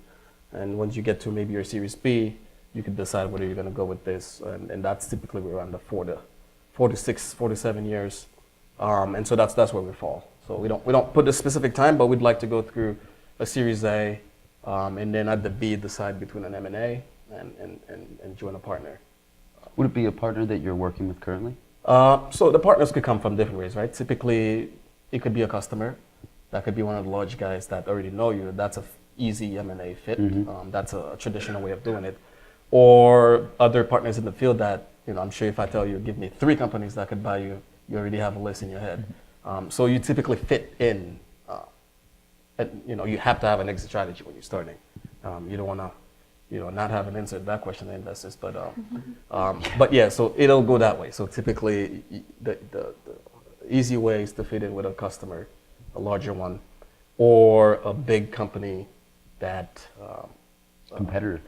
once you get to maybe your Series B, you can decide whether you're going to go with this, and that's typically around the 4 to 6, 4 to 7 years, and so that's where we fall. So we don't put a specific time, but we'd like to go through a Series A, and then at the B decide between an M&A and join a partner. Would it be a partner that you're working with currently? So the partners could come from different ways, right? Typically, it could be a customer. That could be one of the large guys that already know you. That's a easy M&A fit. Mm-hmm. That's a traditional way of doing it. Or other partners in the field that, I'm sure if I tell you, give me 3 companies that could buy you, you already have a list in your head. So you typically fit in, you have to have an exit strategy when you're starting. You don't want to, not have an answer to that question to investors, but yeah, so it'll go that way. So typically, the easy way is to fit in with a customer, a larger one, or a big company that Competitor.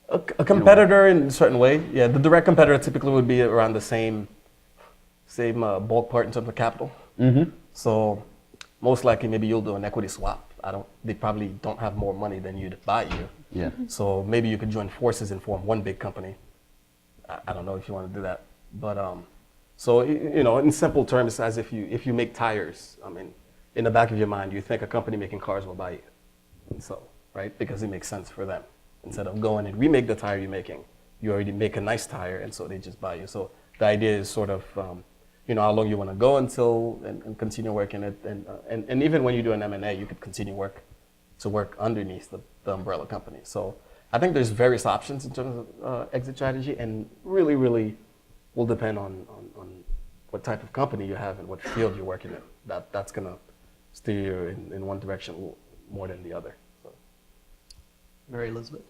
A competitor in a certain way. Yeah, the direct competitor typically would be around the same bulk part in terms of capital. Mm-hmm. So most likely, maybe you'll do an equity swap. They probably don't have more money than you to buy you. Yeah. So maybe you could join forces and form one big company. I don't know if you want to do that, but so in simple terms, as if you make tires. I mean, in the back of your mind, you think a company making cars will buy you, and so right, because it makes sense for them. Instead of going and remake the tire you're making, you already make a nice tire, and so they just buy you. So the idea is sort of how long you want to go until and continue working it, and even when you do an M&A, you could continue to work underneath the umbrella company. So I think there's various options in terms of exit strategy, and really will depend on what type of company you have and what field you're working in. That's gonna steer you in one direction more than the other. So. Mary Elizabeth?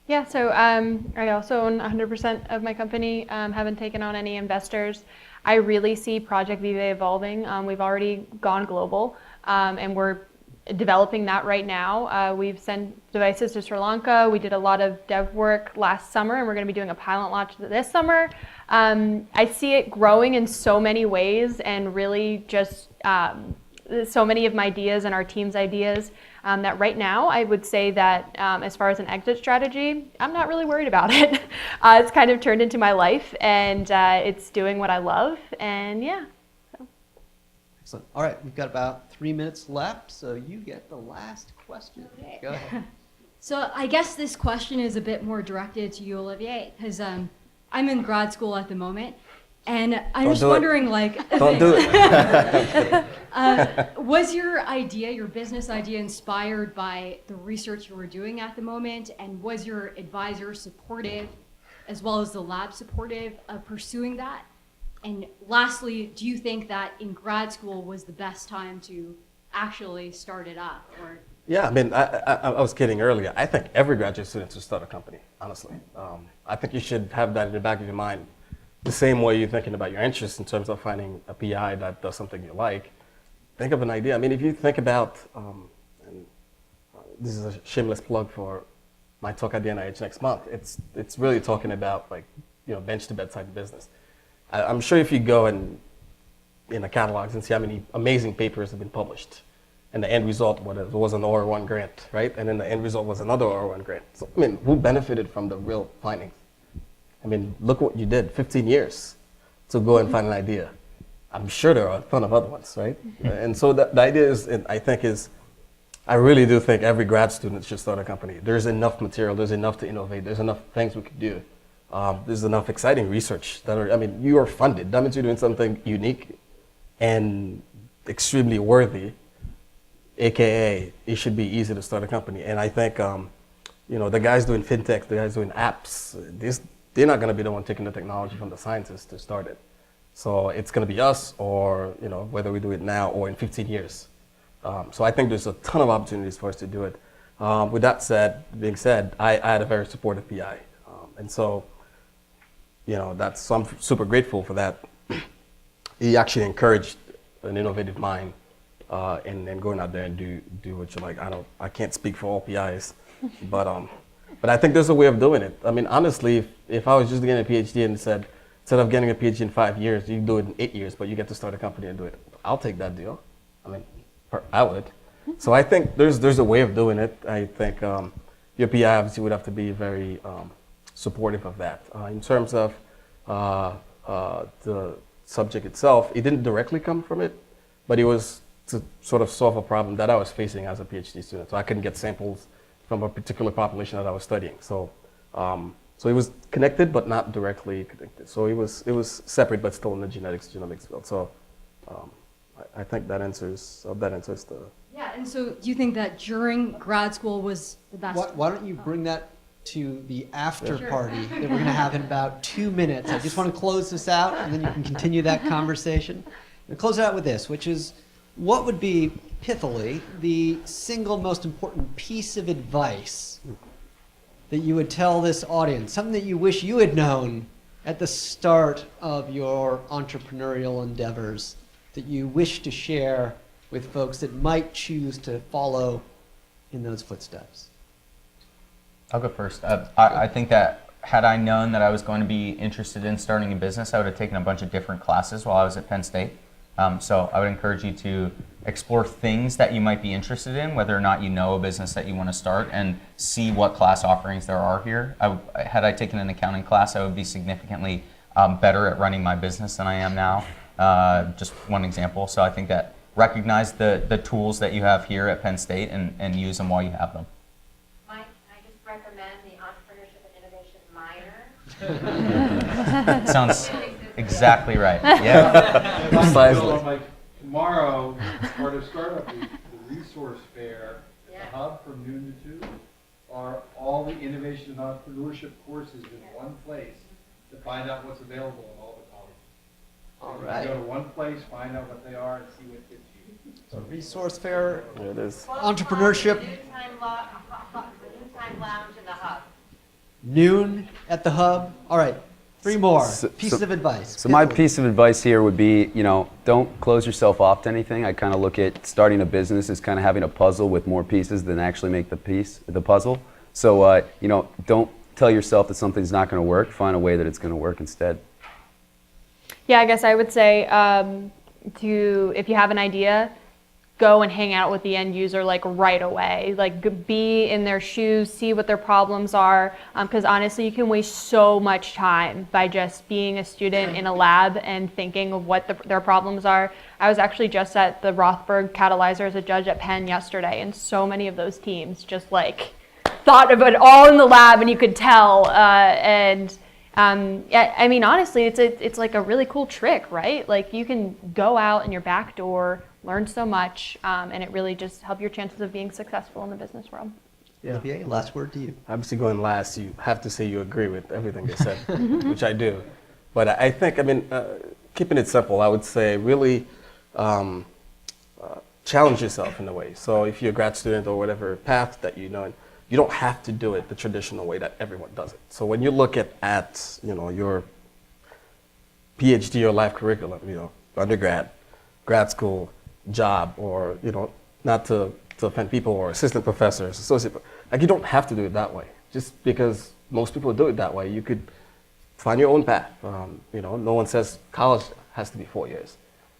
Yeah, so I also own 100% of my company, haven't taken on any investors. I really see Project Vive evolving. We've already gone global, and we're developing that right now. We've sent devices to Sri Lanka. We did a lot of dev work last summer, and we're going to be doing a pilot launch this summer. I see it growing in so many ways, and really just so many of my ideas and our team's ideas that right now I would say that as far as an exit strategy, I'm not really worried about it. It's kind of turned into my life, and it's doing what I love, and yeah. So. Excellent. All right, we've got about 3 minutes left, so you get the last question. Okay. Go ahead. So I guess this question is a bit more directed to you, Olivier, because I'm in grad school at the moment, and I'm just wondering, like, Don't do it. was your business idea inspired by the research you were doing at the moment, and was your advisor supportive, as well as the lab supportive of pursuing that? And lastly, do you think that in grad school was the best time to actually start it up? Or Yeah, I mean, I was kidding earlier. I think every graduate student should start a company, honestly. I think you should have that in the back of your mind. The same way you're thinking about your interests in terms of finding a PI that does something you like. Think of an idea. I mean, if you think about, and this is a shameless plug for my talk at the NIH next month, it's really talking about, like, bench to bedside business. I'm sure if you go in the catalogs and see how many amazing papers have been published, and the end result was an OR1 grant, right? And then the end result was another OR1 grant. So, I mean, who benefited from the real findings? I mean, look what you did, 15 years to go and find an idea. I'm sure there are a ton of other ones, right? And so the idea is, I really do think every grad student should start a company. There's enough material, there's enough to innovate, there's enough things we could do. There's enough exciting research you are funded. That means you're doing something unique and extremely worthy, AKA, it should be easy to start a company. And I think, the guys doing fintech, the guys doing apps, they're not going to be the one taking the technology from the scientists to start it. So it's going to be us, or whether we do it now or in 15 years. So I think there's a ton of opportunities for us to do it. With that being said, I had a very supportive PI, and so so I'm super grateful for that. He actually encouraged an innovative mind, and going out there and do what you like. I can't speak for all PIs, but I think there's a way of doing it. I mean, honestly, if I was just getting a PhD and said, instead of getting a PhD in 5 years, you can do it in 8 years, but you get to start a company and do it, I'll take that deal. I mean, I would. So I think there's a way of doing it. I think your PI obviously would have to be very supportive of that. In terms of the subject itself, it didn't directly come from it, but it was to sort of solve a problem that I was facing as a PhD student. So I couldn't get samples from a particular population that I was studying. So it was connected, but not directly connected. So it was separate, but still in the genomics field. So I think that answers the. yeah, and so do you think that during grad school was the best? Why don't you bring that to the after party that we're going to have in about 2 minutes? I just want to close this out, and then you can continue that conversation. And close it out with this, which is, what would be pithily the single most important piece of advice that you would tell this audience, something that you wish you had known at the start of your entrepreneurial endeavors, that you wish to share with folks that might choose to follow in those footsteps? I'll go first. I think that had I known that I was going to be interested in starting a business, I would have taken a bunch of different classes while I was at Penn State. So I would encourage you to explore things that you might be interested in, whether or not you know a business that you want to start, and see what class offerings there are here. Had I taken an accounting class, I would be significantly better at running my business than I am now. Just one example. So I think that recognize the tools that you have here at Penn State and use them while you have them. Mike, I just recommend the Entrepreneurship and Innovation minor. Sounds exactly right. Yeah. Precisely. Tomorrow, part of Startup Week, the resource fair, at the hub from noon to 2, are all the innovation and entrepreneurship courses in one place to find out what's available in all the colleges. All right. Go to one place, find out what they are, and see what fits you. So resource fair, There it is. entrepreneurship. The noontime lounge in the hub. noon at the hub. All right, 3 more So- pieces so- of advice. So my piece of advice here would be, don't close yourself off to anything. I kind of look at starting a business as kind of having a puzzle with more pieces than actually make the puzzle. So, don't tell yourself that something's not going to work. Find a way that it's going to work instead. Yeah, I guess I would say if you have an idea, go and hang out with the end user like right away. Like be in their shoes, see what their problems are. Because honestly, you can waste so much time by just being a student in a lab and thinking of what their problems are. I was actually just at the Rothberg Catalyzer as a judge at Penn yesterday, and so many of those teams just thought of it all in the lab, and you could tell. I mean, honestly, it's like a really cool trick, right? Like you can go out in your back door, learn so much, and it really just helps your chances of being successful in the business world. Yeah. Olivier, last word to you. Obviously, going last, you have to say you agree with everything they said, which I do. But I think, keeping it simple, I would say really challenge yourself in a way. So if you're a grad student or whatever path that you don't have to do it the traditional way that everyone does it. So when you look at your PhD or life curriculum, undergrad, grad school, job, or not to offend people, or assistant professors, associate, you don't have to do it that way. Just because most people do it that way, you could find your own path. No one says college has to be 4 years.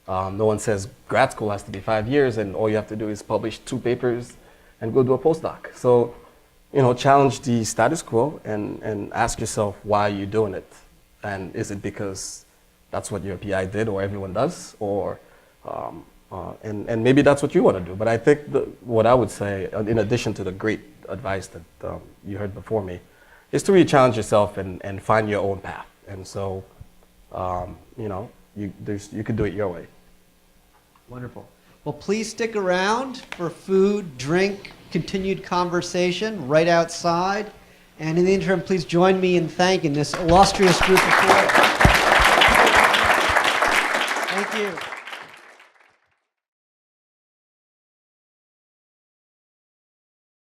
No one says grad school has to be 5 years, and all you have to do is publish 2 papers and go do a postdoc. So, challenge the status quo and ask yourself why you're doing it. And is it because that's what your PI did or everyone does? Or, and maybe that's what you want to do. But I think what I would say, in addition to the great advice that you heard before me, is to really challenge yourself and find your own path. And so, you could do it your way. Wonderful. Well, please stick around for food, drink, continued conversation right outside. And in the interim, please join me in thanking this illustrious group of people. Thank you.